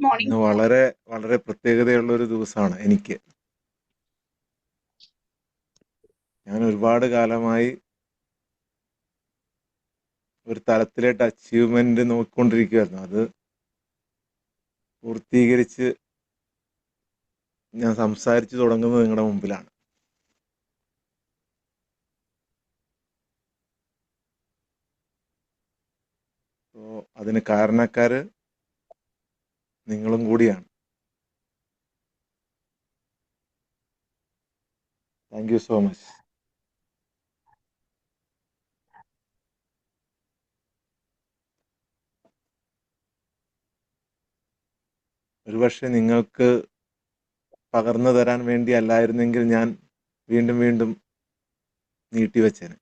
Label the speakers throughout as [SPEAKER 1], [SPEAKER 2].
[SPEAKER 1] ഇന്ന്
[SPEAKER 2] മോർണിംഗ്.
[SPEAKER 1] വളരെ വളരെ പ്രത്യേകതയുള്ള ഒരു ദിവസമാണ് എനിക്ക്. ഞാൻ ഒരുപാട് കാലമായി ഒരു തലത്തിലേക്ക് അച്ചീവ്മെന്റ് നോക്കിക്കൊണ്ടിരിക്കുകയായിരുന്നു. അത് പൂർത്തീകരിച്ച് ഞാൻ സംസാരിച്ചു തുടങ്ങുന്നത് നിങ്ങളുടെ മുമ്പിലാണ്. അപ്പോൾ അതിന് കാരണക്കാര് നിങ്ങളും കൂടിയാണ്. Thank you so much. ഒരുപക്ഷെ നിങ്ങൾക്ക് പകർന്നു തരാൻ വേണ്ടി അല്ലായിരുന്നെങ്കിൽ ഞാൻ വീണ്ടും വീണ്ടും നീട്ടിവെച്ചേനെ.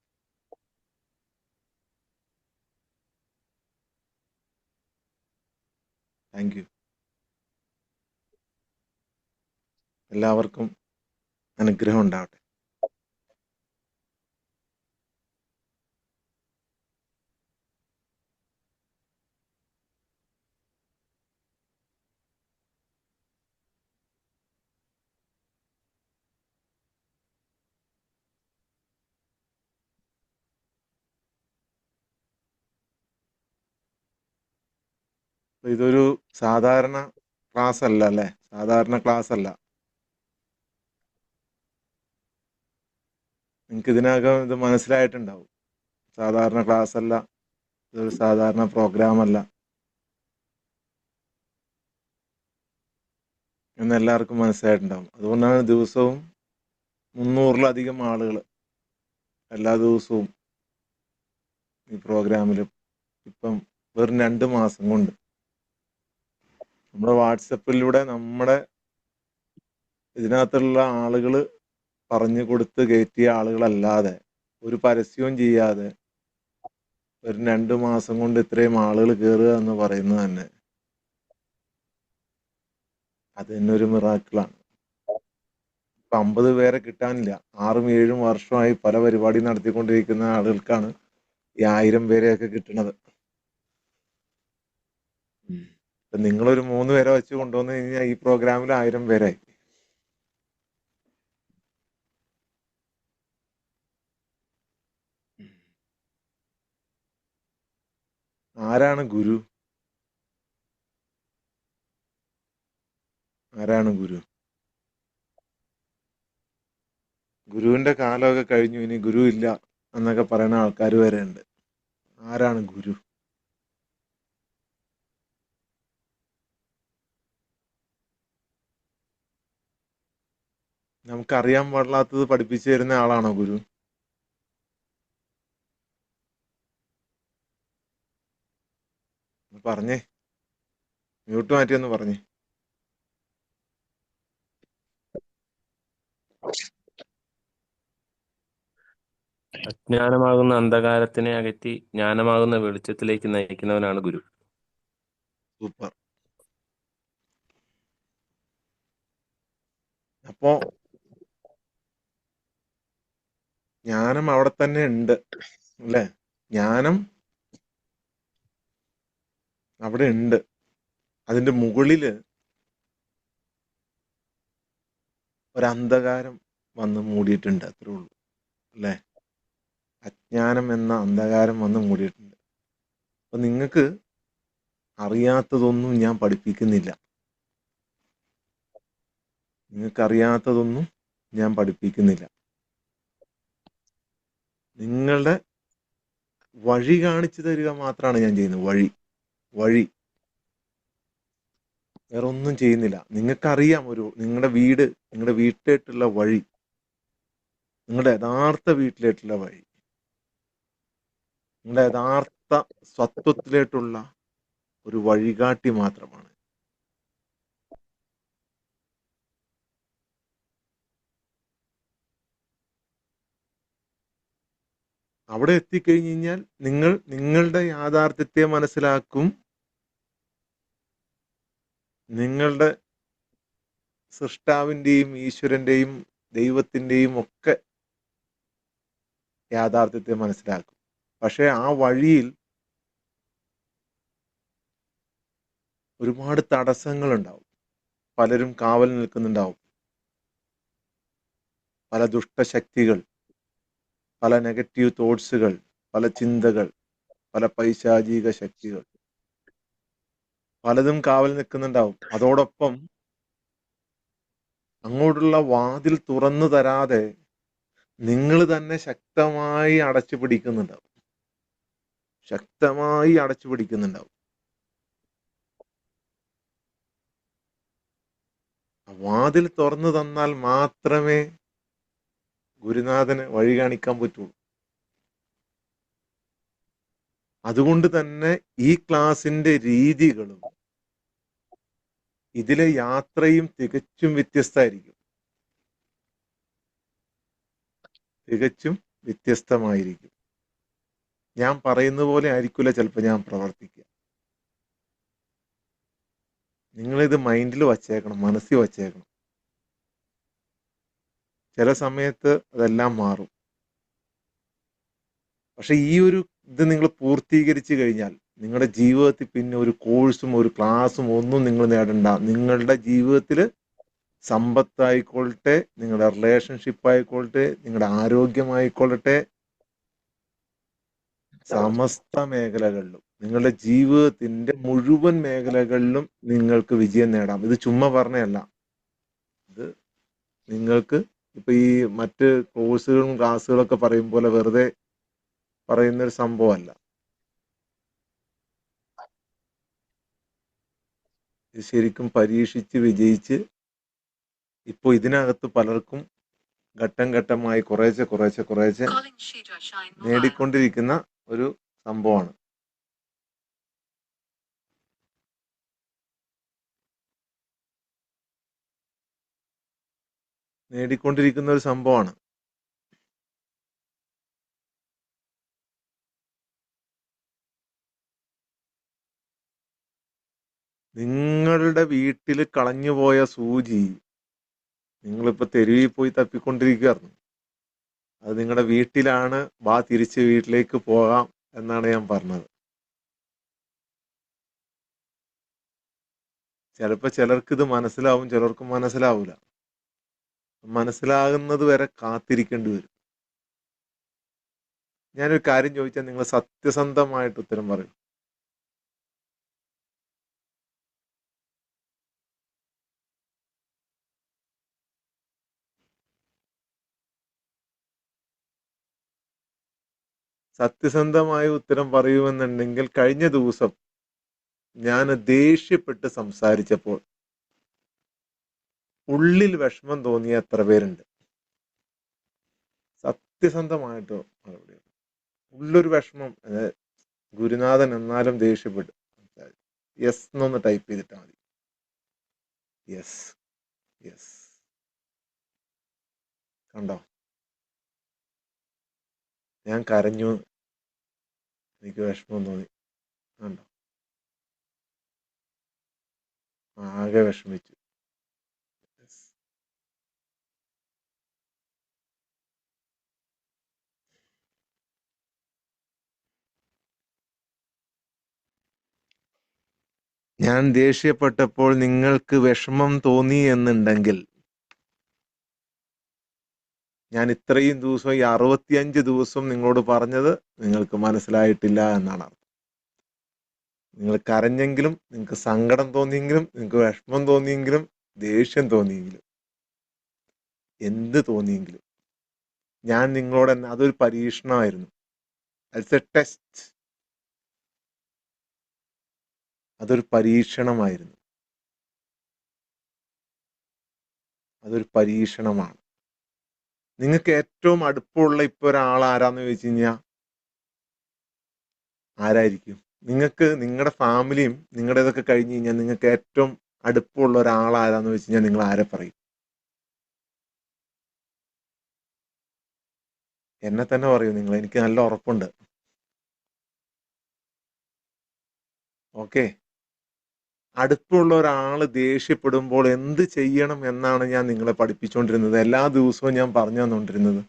[SPEAKER 1] Thank you. എല്ലാവർക്കും അനുഗ്രഹം ഉണ്ടാവട്ടെ. ഇതൊരു സാധാരണ ക്ലാസ് അല്ല അല്ലേ? സാധാരണ ക്ലാസ് അല്ല. നിങ്ങൾക്ക് ഇതിനകം ഇത് മനസ്സിലായിട്ടുണ്ടാവും. സാധാരണ ക്ലാസ് അല്ല, ഇതൊരു സാധാരണ പ്രോഗ്രാം അല്ല എന്ന് എല്ലാവർക്കും മനസ്സിലായിട്ടുണ്ടാവും. അതുകൊണ്ടാണ് ദിവസവും 300-ലധികം ആളുകൾ എല്ലാ ദിവസവും ഈ പ്രോഗ്രാമിൽ. ഇപ്പം വെറും 2 മാസം കൊണ്ട് നമ്മുടെ വാട്സപ്പിലൂടെ നമ്മുടെ ഇതിനകത്തുള്ള ആളുകൾ പറഞ്ഞു കൊടുത്ത് കയറ്റിയ ആളുകളല്ലാതെ ഒരു പരസ്യവും ചെയ്യാതെ ഒരു 2 മാസം കൊണ്ട് ഇത്രയും ആളുകൾ കയറുക എന്ന് പറയുന്നത് തന്നെ അത് തന്നെ ഒരു മിറാക്കിളാണ്. ഇപ്പൊ 50 പേരെ കിട്ടാനില്ല. 6ഉം 7ഉം വർഷമായി പല പരിപാടി നടത്തിക്കൊണ്ടിരിക്കുന്ന ആളുകൾക്കാണ് ഈ 1000 പേരെയൊക്കെ കിട്ടുന്നത്. ഇപ്പൊ നിങ്ങളൊരു 3 പേരെ വെച്ച് കൊണ്ടുവന്നു കഴിഞ്ഞാൽ ഈ പ്രോഗ്രാമിൽ 1000 പേരായി. ആരാണ് ഗുരു? ആരാണ് ഗുരു? ഗുരുവിന്റെ കാലമൊക്കെ കഴിഞ്ഞു, ഇനി ഗുരു ഇല്ല എന്നൊക്കെ പറയുന്ന ആൾക്കാർ വരെ ഉണ്ട്. ആരാണ് ഗുരു? നമുക്കറിയാൻ പാടില്ലാത്തത് പഠിപ്പിച്ചു തരുന്ന ആളാണോ ഗുരു? പറഞ്ഞേ, മ്യൂട്ട് മാറ്റിയെന്ന് പറഞ്ഞേ.
[SPEAKER 3] അജ്ഞാനമാകുന്ന അന്ധകാരത്തിനെ അകറ്റി ജ്ഞാനമാകുന്ന വെളിച്ചത്തിലേക്ക് നയിക്കുന്നവനാണ് ഗുരു.
[SPEAKER 1] സൂപ്പർ. അപ്പോ ജ്ഞാനം അവിടെ തന്നെ ഉണ്ട് അല്ലേ? ജ്ഞാനം അവിടെ ഉണ്ട്. അതിന്റെ മുകളില് ഒരു അന്ധകാരം വന്ന് മൂടിയിട്ടുണ്ട്, അത്രേ ഉള്ളൂ അല്ലേ? അജ്ഞാനം എന്ന അന്ധകാരം വന്ന് മൂടിയിട്ടുണ്ട്. അപ്പൊ നിങ്ങൾക്ക് അറിയാത്തതൊന്നും ഞാൻ പഠിപ്പിക്കുന്നില്ല. നിങ്ങൾക്കറിയാത്തതൊന്നും ഞാൻ പഠിപ്പിക്കുന്നില്ല. നിങ്ങളുടെ വഴി കാണിച്ചു തരിക മാത്രമാണ് ഞാൻ ചെയ്യുന്നത്. വഴി വഴി വേറെ ഒന്നും ചെയ്യുന്നില്ല. നിങ്ങൾക്കറിയാം നിങ്ങളുടെ വീട്, നിങ്ങളുടെ വീട്ടിലേക്കുള്ള വഴി, നിങ്ങളുടെ യഥാർത്ഥ വീട്ടിലേക്കുള്ള വഴി, നിങ്ങളുടെ യഥാർത്ഥ സ്വത്വത്തിലേക്കുള്ള ഒരു വഴികാട്ടി മാത്രമാണ്. അവിടെ എത്തിക്കഴിഞ്ഞ് കഴിഞ്ഞാൽ നിങ്ങൾ നിങ്ങളുടെ യാഥാർത്ഥ്യത്തെ മനസ്സിലാക്കും. നിങ്ങളുടെ സൃഷ്ടാവിൻ്റെയും ഈശ്വരൻ്റെയും ദൈവത്തിൻ്റെയും ഒക്കെ യാഥാർത്ഥ്യത്തെ മനസ്സിലാക്കും. പക്ഷെ ആ വഴിയിൽ ഒരുപാട് തടസ്സങ്ങളുണ്ടാവും. പലരും കാവൽ നിൽക്കുന്നുണ്ടാവും. പല ദുഷ്ടശക്തികൾ, പല നെഗറ്റീവ് തോട്ട്സുകൾ, പല ചിന്തകൾ, പല പൈശാചിക ശക്തികൾ പലതും കാവൽ നിൽക്കുന്നുണ്ടാവും. അതോടൊപ്പം അങ്ങോട്ടുള്ള വാതിൽ തുറന്നു തരാതെ നിങ്ങൾ തന്നെ ശക്തമായി അടച്ചു പിടിക്കുന്നുണ്ടാവും. ശക്തമായി അടച്ചു പിടിക്കുന്നുണ്ടാവും. വാതിൽ തുറന്നു തന്നാൽ മാത്രമേ ഗുരുനാഥന് വഴി കാണിക്കാൻ പറ്റുള്ളൂ. അതുകൊണ്ട് തന്നെ ഈ ക്ലാസിന്റെ രീതികളും ഇതിലെ യാത്രയും തികച്ചും വ്യത്യസ്തമായിരിക്കും. തികച്ചും വ്യത്യസ്തമായിരിക്കും. ഞാൻ പറയുന്ന പോലെ ആയിരിക്കില്ല ചിലപ്പോൾ ഞാൻ പ്രവർത്തിക്കുക. നിങ്ങളിത് മൈൻഡിൽ വച്ചേക്കണം, മനസ്സിൽ വച്ചേക്കണം. ചില സമയത്ത് അതെല്ലാം മാറും. പക്ഷെ ഈ ഒരു ഇത് നിങ്ങൾ പൂർത്തീകരിച്ചു കഴിഞ്ഞാൽ നിങ്ങളുടെ ജീവിതത്തിൽ പിന്നെ ഒരു കോഴ്സും ഒരു ക്ലാസ്സും ഒന്നും നിങ്ങൾ നേടണ്ട. നിങ്ങളുടെ ജീവിതത്തിൽ സമ്പത്തായിക്കൊള്ളട്ടെ, നിങ്ങളുടെ റിലേഷൻഷിപ്പ് ആയിക്കൊള്ളട്ടെ, നിങ്ങളുടെ ആരോഗ്യമായിക്കൊള്ളട്ടെ, സമസ്ത മേഖലകളിലും നിങ്ങളുടെ ജീവിതത്തിന്റെ മുഴുവൻ മേഖലകളിലും നിങ്ങൾക്ക് വിജയം നേടാം. ഇത് ചുമ്മാ പറഞ്ഞതല്ല. ഇത് നിങ്ങൾക്ക് ഇപ്പൊ ഈ മറ്റ് കോഴ്സുകളും ക്ലാസ്സുകളൊക്കെ പറയും പോലെ വെറുതെ പറയുന്നൊരു സംഭവമല്ല. ഇത് ശരിക്കും പരീക്ഷിച്ച് വിജയിച്ച് ഇപ്പോൾ ഇതിനകത്ത് പലർക്കും ഘട്ടം ഘട്ടമായി കുറേശ്ശെ നേടിക്കൊണ്ടിരിക്കുന്ന ഒരു സംഭവമാണ്. നേടിക്കൊണ്ടിരിക്കുന്ന ഒരു സംഭവമാണ്. നിങ്ങളുടെ വീട്ടിൽ കളഞ്ഞുപോയ സൂചി നിങ്ങളിപ്പോ തെരുവിൽ പോയി തപ്പിക്കൊണ്ടിരിക്കുകയായിരുന്നു. അത് നിങ്ങളുടെ വീട്ടിലാണ്. തിരിച്ച് വീട്ടിലേക്ക് പോകാം എന്നാണ് ഞാൻ പറഞ്ഞത്. ചിലപ്പോൾ ചിലർക്ക് ഇത് മനസ്സിലാവും, ചിലർക്ക് മനസ്സിലാവൂല. മനസ്സിലാകുന്നത് വരെ കാത്തിരിക്കേണ്ടി വരും. ഞാനൊരു കാര്യം ചോദിച്ചാൽ നിങ്ങൾ സത്യസന്ധമായിട്ട് ഉത്തരം പറയും. സത്യസന്ധമായ ഉത്തരം പറയുമെന്നുണ്ടെങ്കിൽ കഴിഞ്ഞ ദിവസം ഞാൻ ദേഷ്യപ്പെട്ട് സംസാരിച്ചപ്പോൾ ഉള്ളിൽ വിഷമം തോന്നിയ എത്ര പേരുണ്ട്? സത്യസന്ധമായിട്ടോ മറുപടി. ഉള്ളൊരു വിഷമം, ഗുരുനാഥൻ എന്നാലും ദേഷ്യപ്പെട്ടു. യെസ് എന്നൊന്ന് ടൈപ്പ് ചെയ്തിട്ടാൽ മതി. Yes yes. കണ്ടോ, ഞാൻ കരഞ്ഞു, എനിക്ക് വിഷമം തോന്നി. കണ്ടോ, ആകെ വിഷമിച്ചു. ഞാൻ ദേഷ്യപ്പെട്ടപ്പോൾ നിങ്ങൾക്ക് വിഷമം തോന്നി എന്നുണ്ടെങ്കിൽ ഞാൻ ഇത്രയും ദിവസം, ഈ 65 ദിവസം നിങ്ങളോട് പറഞ്ഞത് നിങ്ങൾക്ക് മനസ്സിലായിട്ടില്ല എന്നാണ് അർത്ഥം. നിങ്ങൾ കരഞ്ഞെങ്കിലും, നിങ്ങൾക്ക് സങ്കടം തോന്നിയെങ്കിലും, നിങ്ങൾക്ക് വിഷമം തോന്നിയെങ്കിലും, ദേഷ്യം തോന്നിയെങ്കിലും, എന്ത് തോന്നിയെങ്കിലും, ഞാൻ നിങ്ങളോട് തന്നെ, അതൊരു പരീക്ഷണമായിരുന്നു. It's A test. അതൊരു പരീക്ഷണമായിരുന്നു. അതൊരു പരീക്ഷണമാണ്. നിങ്ങൾക്ക് ഏറ്റവും അടുപ്പമുള്ള ഇപ്പൊ ഒരാൾ ആരാന്ന് ചോദിച്ചു കഴിഞ്ഞാൽ ആരായിരിക്കും? നിങ്ങൾക്ക് നിങ്ങളുടെ ഫാമിലിയും നിങ്ങളുടെ ഇതൊക്കെ കഴിഞ്ഞ് കഴിഞ്ഞാൽ നിങ്ങൾക്ക് ഏറ്റവും അടുപ്പമുള്ള ഒരാൾ ആരാന്ന് വെച്ച് കഴിഞ്ഞാൽ നിങ്ങൾ ആരെ പറയും? എന്നെ തന്നെ പറയൂ നിങ്ങൾ. എനിക്ക് നല്ല ഉറപ്പുണ്ട്. ഓക്കെ. അടുപ്പമുള്ള ഒരാൾ ദേഷ്യപ്പെടുമ്പോൾ എന്ത് ചെയ്യണം എന്നാണ് ഞാൻ നിങ്ങളെ പഠിപ്പിച്ചുകൊണ്ടിരുന്നത്. എല്ലാ ദിവസവും ഞാൻ പറഞ്ഞു തന്നുകൊണ്ടിരുന്നത്.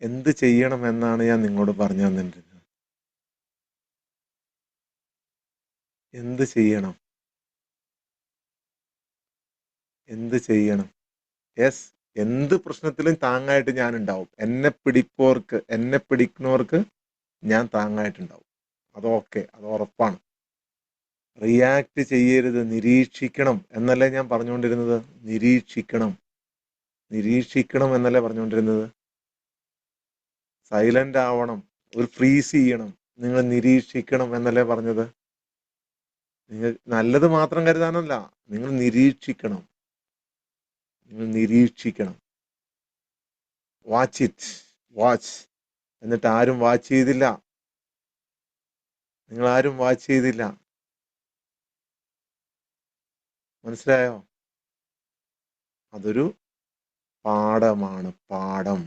[SPEAKER 1] എന്ത് ചെയ്യണം എന്നാണ് ഞാൻ നിങ്ങളോട് പറഞ്ഞു തന്നിരുന്നത്. എന്ത് ചെയ്യണം? എന്ത് ചെയ്യണം? യെസ്, എന്ത് പ്രശ്നത്തിലും താങ്ങായിട്ട് ഞാൻ ഉണ്ടാവും. എന്നെ പിടിക്കുന്നവർക്ക് ഞാൻ താങ്ങായിട്ടുണ്ടാവും. അത് ഓക്കെ, അത് ഉറപ്പാണ്. റിയാക്ട് ചെയ്യരുത്, നിരീക്ഷിക്കണം എന്നല്ലേ ഞാൻ പറഞ്ഞുകൊണ്ടിരുന്നത്. നിരീക്ഷിക്കണം, നിരീക്ഷിക്കണം എന്നല്ലേ പറഞ്ഞുകൊണ്ടിരുന്നത്. സൈലന്റ് ആവണം, ഒരു ഫ്രീസ് ചെയ്യണം, നിങ്ങൾ നിരീക്ഷിക്കണം എന്നല്ലേ പറഞ്ഞത്. നിങ്ങൾ നല്ലത് മാത്രം കരുതാനല്ല, നിങ്ങൾ നിരീക്ഷിക്കണം, നിങ്ങൾ നിരീക്ഷിക്കണം. Watch it, watch. എന്നിട്ട് ആരും വാച്ച് ചെയ്തില്ല, നിങ്ങൾ ആരും വാച്ച് ചെയ്തില്ല. മനസ്സിലായോ? അതൊരു പാഠമാണ്, പാഠം.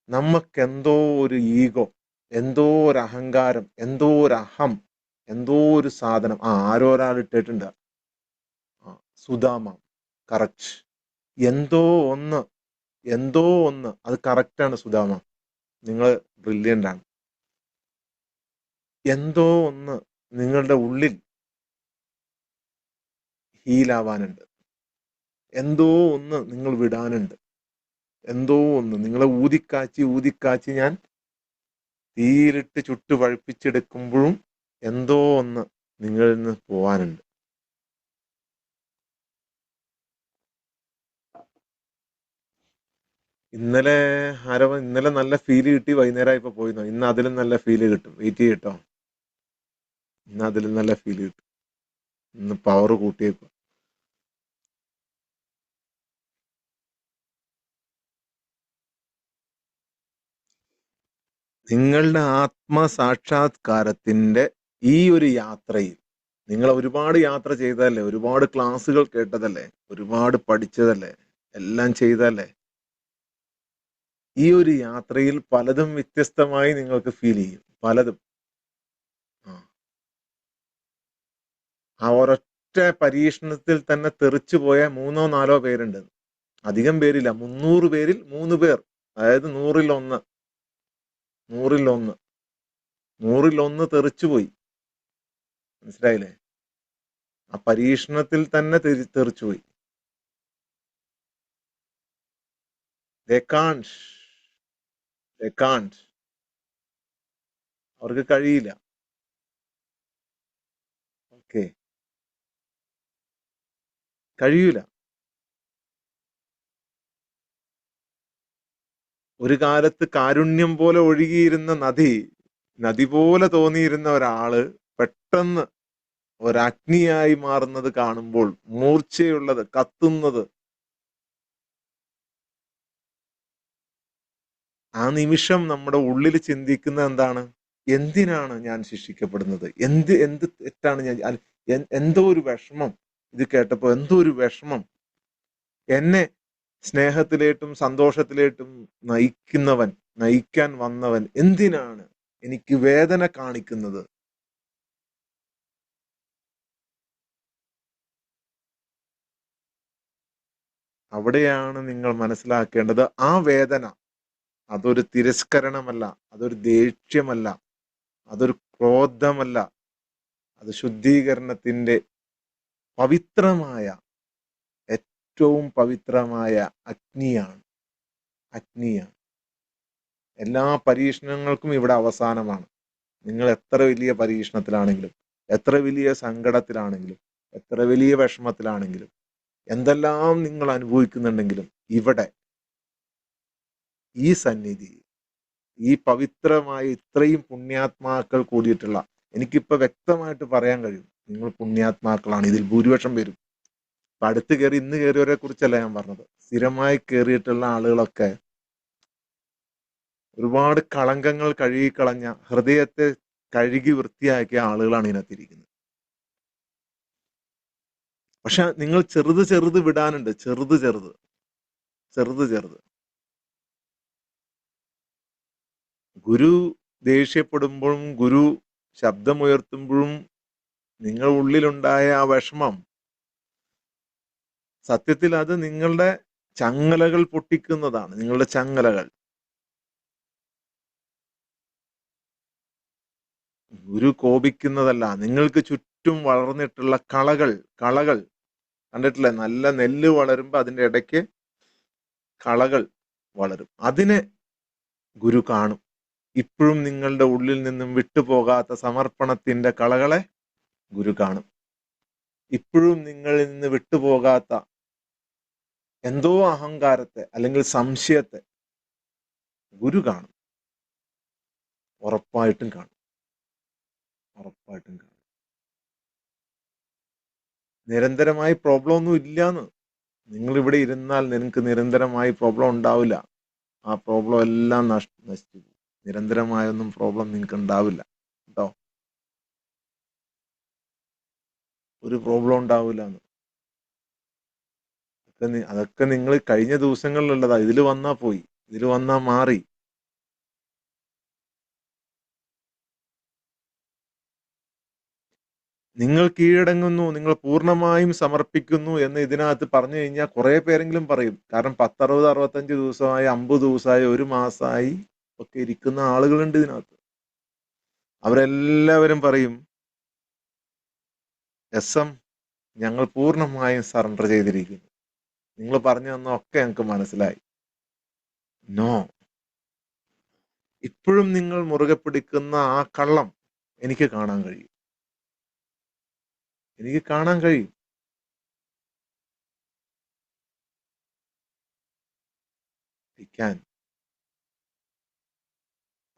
[SPEAKER 1] നമുക്കെന്തോ ഒരു ഈഗോ, എന്തോ ഒരു അഹങ്കാരം, എന്തോ ഒരു അഹം, എന്തോ ഒരു സാധനം. ആരോ ഒരാൾ ഇട്ടിട്ടുണ്ട്, സുധാമ. കറക്റ്റ്. എന്തോ ഒന്ന്, എന്തോ ഒന്ന്, അത് കറക്റ്റാണ് സുധാമ. നിങ്ങൾ ബ്രില്യൻ്റ് ആണ്. എന്തോ ഒന്ന് നിങ്ങളുടെ ഉള്ളിൽ ഹീലാവാനുണ്ട്. എന്തോ ഒന്ന് നിങ്ങൾ വിടാനുണ്ട്. എന്തോ ഒന്ന് നിങ്ങളെ ഊതിക്കാച്ചി ഊതിക്കാച്ചി ഞാൻ തീയിലിട്ട് ചുട്ട് പഴുപ്പിച്ചെടുക്കുമ്പോഴും എന്തോ ഒന്ന് നിങ്ങളിൽ നിന്ന് പോവാനുണ്ട്. ഇന്നലെ നല്ല ഫീല് കിട്ടി, വൈകുന്നേരം പോയിന്നോ. ഇന്ന് അതിലും നല്ല ഫീല് കിട്ടും, വെയിറ്റ് ചെയ്യട്ടോ. ഇന്ന് അതിലും നല്ല ഫീല് കിട്ടും. ഇന്ന് പവർ കൂട്ടിയേക്കും. നിങ്ങളുടെ ആത്മസാക്ഷാത്കാരത്തിന്റെ ഈ ഒരു യാത്രയിൽ നിങ്ങൾ ഒരുപാട് യാത്ര ചെയ്തതല്ലേ, ഒരുപാട് ക്ലാസ്സുകൾ കേട്ടതല്ലേ, ഒരുപാട് പഠിച്ചതല്ലേ, എല്ലാം ചെയ്തതല്ലേ. ഈ ഒരു യാത്രയിൽ പലതും വ്യത്യസ്തമായി നിങ്ങൾക്ക് ഫീൽ ചെയ്യും, പലതും. ആ ഒരൊറ്റ പരീക്ഷണത്തിൽ തന്നെ തെറിച്ചു പോയ 3 or 4 പേരുണ്ട്. അധികം പേരില്ല, 300 പേരിൽ 3 പേർ, അതായത് 100-ൽ 1. 100-ൽ 1, 100-ൽ 1 തെറിച്ചുപോയി. മനസ്സിലായില്ലേ? ആ പരീക്ഷണത്തിൽ തന്നെ തെറിച്ചുപോയി. They can't. അവർക്ക് കഴിയില്ല. ഓക്കെ, കഴിയൂല. ഒരു കാലത്ത് കാരുണ്യം പോലെ ഒഴുകിയിരുന്ന നദി പോലെ തോന്നിയിരുന്ന ഒരാള് പെട്ടെന്ന് ഒരഗ്നിയായി മാറുന്നത് കാണുമ്പോൾ, മൂർച്ചയുള്ളത്, കത്തുന്നത്, ആ നിമിഷം നമ്മുടെ ഉള്ളിൽ ചിന്തിക്കുന്ന എന്താണ്? എന്തിനാണ് ഞാൻ ശിക്ഷിക്കപ്പെടുന്നത്? എന്ത് തെറ്റാണ് ഞാൻ? എന്തോ ഒരു വിഷമം, ഇത് കേട്ടപ്പോ എന്തോ ഒരു വിഷമം. എന്നെ സ്നേഹത്തിലേട്ടും സന്തോഷത്തിലേട്ടും നയിക്കാൻ വന്നവൻ എന്തിനാണ് എനിക്ക് വേദന കാണിക്കുന്നത്? അവിടെയാണ് നിങ്ങൾ മനസ്സിലാക്കേണ്ടത്. ആ വേദന അതൊരു തിരസ്കരണമല്ല, അതൊരു ദേഷ്യമല്ല, അതൊരു ക്രോധമല്ല, അത് ശുദ്ധീകരണത്തിന്റെ പവിത്രമായ, ഏറ്റവും പവിത്രമായ അഗ്നിയാണ്. എല്ലാ പരീക്ഷണങ്ങൾക്കും ഇവിടെ അവസാനമാണ്. നിങ്ങൾ എത്ര വലിയ പരീക്ഷണത്തിലാണെങ്കിലും, എത്ര വലിയ സങ്കടത്തിലാണെങ്കിലും, എത്ര വലിയ വിഷമത്തിലാണെങ്കിലും, എന്തെല്ലാം നിങ്ങൾ അനുഭവിക്കുന്നുണ്ടെങ്കിലും, ഇവിടെ ഈ സന്നിധി, ഈ പവിത്രമായ ഇത്രയും പുണ്യാത്മാക്കൾ കൂടിയിട്ടുള്ള, എനിക്കിപ്പോ വ്യക്തമായിട്ട് പറയാൻ കഴിയും, നിങ്ങൾ പുണ്യാത്മാക്കളാണ്. ഇതിൽ ഭൂരിപക്ഷം പേരും അടുത്ത് കയറി, ഇന്ന് കയറിയവരെ കുറിച്ചല്ല ഞാൻ പറഞ്ഞത്. സ്ഥിരമായി കയറിയിട്ടുള്ള ആളുകളൊക്കെ ഒരുപാട് കളങ്കങ്ങൾ കഴുകിക്കളഞ്ഞ, ഹൃദയത്തെ കഴുകി വൃത്തിയാക്കിയ ആളുകളാണ് ഇതിനകത്തിരിക്കുന്നത്. പക്ഷെ നിങ്ങൾ ചെറുത് വിടാനുണ്ട്, ചെറുത്. ഗുരു ദേഷ്യപ്പെടുമ്പോഴും ഗുരു ശബ്ദമുയർത്തുമ്പോഴും നിങ്ങൾ ഉള്ളിലുണ്ടായ ആ വിഷമം, സത്യത്തിൽ അത് നിങ്ങളുടെ ചങ്ങലകൾ പൊട്ടിക്കുന്നതാണ്. നിങ്ങളുടെ ചങ്ങലകൾ ഗുരു കോപിക്കുന്നതല്ല. നിങ്ങൾക്ക് ചുറ്റും വളർന്നിട്ടുള്ള കളകൾ കണ്ടിട്ടില്ലേ? നല്ല നെല്ല് വളരുമ്പോ അതിന്റെ ഇടയ്ക്ക് കളകൾ വളരും. അതിനെ ഗുരു കാണും. ഇപ്പോഴും നിങ്ങളുടെ ഉള്ളിൽ നിന്നും വിട്ടുപോകാത്ത സമർപ്പണത്തിന്റെ കളകളെ ഗുരു കാണും. ഇപ്പോഴും നിങ്ങളിൽ നിന്ന് വിട്ടുപോകാത്ത എന്തോ അഹങ്കാരത്തെ അല്ലെങ്കിൽ സംശയത്തെ ഗുരു കാണും. ഉറപ്പായിട്ടും കാണും. ഉറപ്പായിട്ടും കാണും. നിരന്തരമായി പ്രോബ്ലം ഒന്നും ഇല്ലാന്ന്. നിങ്ങൾ ഇവിടെ ഇരുന്നാൽ നിങ്ങൾക്ക് നിരന്തരമായി പ്രോബ്ലം ഉണ്ടാവില്ല. ആ പ്രോബ്ലം എല്ലാം നശിച്ചു പോകും. നിരന്തരമായൊന്നും പ്രോബ്ലം നിങ്ങൾക്ക് ഉണ്ടാവില്ല കേട്ടോ. ഒരു പ്രോബ്ലം ഉണ്ടാവില്ല എന്ന്. അതൊക്കെ നിങ്ങൾ കഴിഞ്ഞ ദിവസങ്ങളിലുള്ളതാ. ഇതിൽ വന്നാ പോയി, ഇതിൽ വന്നാ മാറി. നിങ്ങൾ കീഴടങ്ങുന്നു, നിങ്ങൾ പൂർണ്ണമായും സമർപ്പിക്കുന്നു എന്ന് ഇതിനകത്ത് പറഞ്ഞു കഴിഞ്ഞാൽ കുറെ പേരെങ്കിലും പറയും. കാരണം 10, 60, 65 ദിവസമായി, 50 ദിവസമായി, ഒരു മാസമായി ഒക്കെ ഇരിക്കുന്ന ആളുകളുണ്ട് ഇതിനകത്ത്. അവരെല്ലാവരും പറയും, SM ഞങ്ങൾ പൂർണ്ണമായും സറണ്ടർ ചെയ്തിരിക്കുന്നു. നിങ്ങൾ പറഞ്ഞു തന്ന ഒക്കെ ഞങ്ങൾക്ക് മനസ്സിലായി. നോ, ഇപ്പോഴും നിങ്ങൾ മുറുകെ പിടിക്കുന്ന ആ കള്ളം എനിക്ക് കാണാൻ കഴിയും. എനിക്ക് കാണാൻ കഴിയും.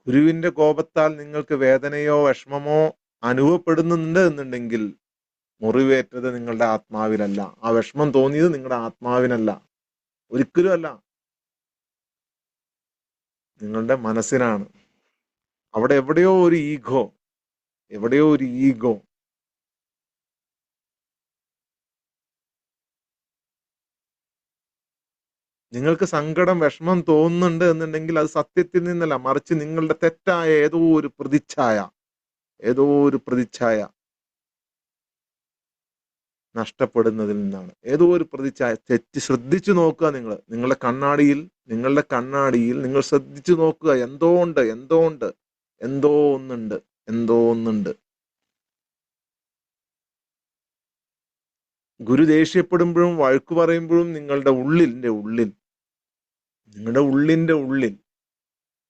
[SPEAKER 1] ഗുരുവിന്റെ കോപത്താൽ നിങ്ങൾക്ക് വേദനയോ വിഷമമോ അനുഭവപ്പെടുന്നുണ്ട് എന്നുണ്ടെങ്കിൽ മുറിവേറ്റത് നിങ്ങളുടെ ആത്മാവിനല്ല. ആ വിഷമം തോന്നിയത് നിങ്ങളുടെ ആത്മാവിനല്ല, ഒരിക്കലും അല്ല, നിങ്ങളുടെ മനസ്സിനാണ്. അവിടെ എവിടെയോ ഒരു ഈഗോ. നിങ്ങൾക്ക് സങ്കടം, വിഷമം തോന്നുന്നുണ്ട് എന്നുണ്ടെങ്കിൽ അത് സത്യത്തിൽ നിന്നല്ല, മറിച്ച് നിങ്ങളുടെ തെറ്റായ ഏതോ ഒരു പ്രതിച്ഛായ നഷ്ടപ്പെടുന്നതിൽ നിന്നാണ്. ഏതോ ഒരു പ്രതിച്ഛായ ശ്രദ്ധിച്ചു നോക്കുക. നിങ്ങളുടെ കണ്ണാടിയിൽ നിങ്ങൾ ശ്രദ്ധിച്ചു നോക്കുക. എന്തോ ഒന്നുണ്ട്. ഗുരു ദേഷ്യപ്പെടുമ്പോഴും വഴക്കു പറയുമ്പോഴും നിങ്ങളുടെ ഉള്ളിൽ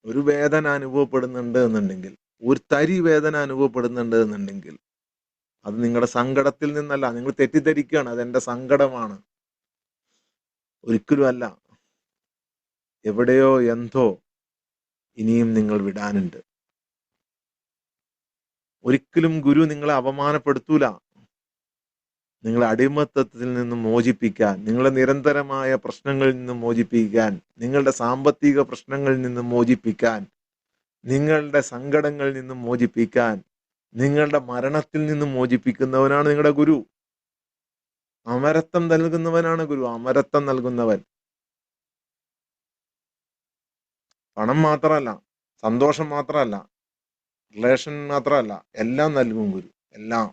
[SPEAKER 1] ഒരു വേദന അനുഭവപ്പെടുന്നുണ്ട് എന്നുണ്ടെങ്കിൽ, ഒരു തരി വേദന അനുഭവപ്പെടുന്നുണ്ട് എന്നുണ്ടെങ്കിൽ, അത് നിങ്ങളുടെ സങ്കടത്തിൽ നിന്നല്ല. നിങ്ങൾ തെറ്റിദ്ധരിക്കുകയാണ് അതെന്റെ സങ്കടമാണ്. ഒരിക്കലും അല്ല. എവിടെയോ എന്തോ ഇനിയും നിങ്ങൾ വിടാനുണ്ട്. ഒരിക്കലും ഗുരു നിങ്ങളെ അപമാനപ്പെടുത്തൂല. നിങ്ങളെ അടിമത്തത്തിൽ നിന്നും മോചിപ്പിക്കാൻ, നിങ്ങളുടെ നിരന്തരമായ പ്രശ്നങ്ങളിൽ നിന്നും മോചിപ്പിക്കാൻ, നിങ്ങളുടെ സാമ്പത്തിക പ്രശ്നങ്ങളിൽ നിന്നും മോചിപ്പിക്കാൻ, നിങ്ങളുടെ സങ്കടങ്ങളിൽ നിന്നും മോചിപ്പിക്കാൻ, നിങ്ങളുടെ മരണത്തിൽ നിന്നും മോചിപ്പിക്കുന്നവനാണ് നിങ്ങളുടെ ഗുരു. അമരത്വം നൽകുന്നവനാണ് ഗുരു. അമരത്വം നൽകുന്നവൻ. പണം മാത്രമല്ല, സന്തോഷം മാത്രമല്ല, റിലേഷൻ മാത്രമല്ല, എല്ലാം നൽകും ഗുരു. എല്ലാം,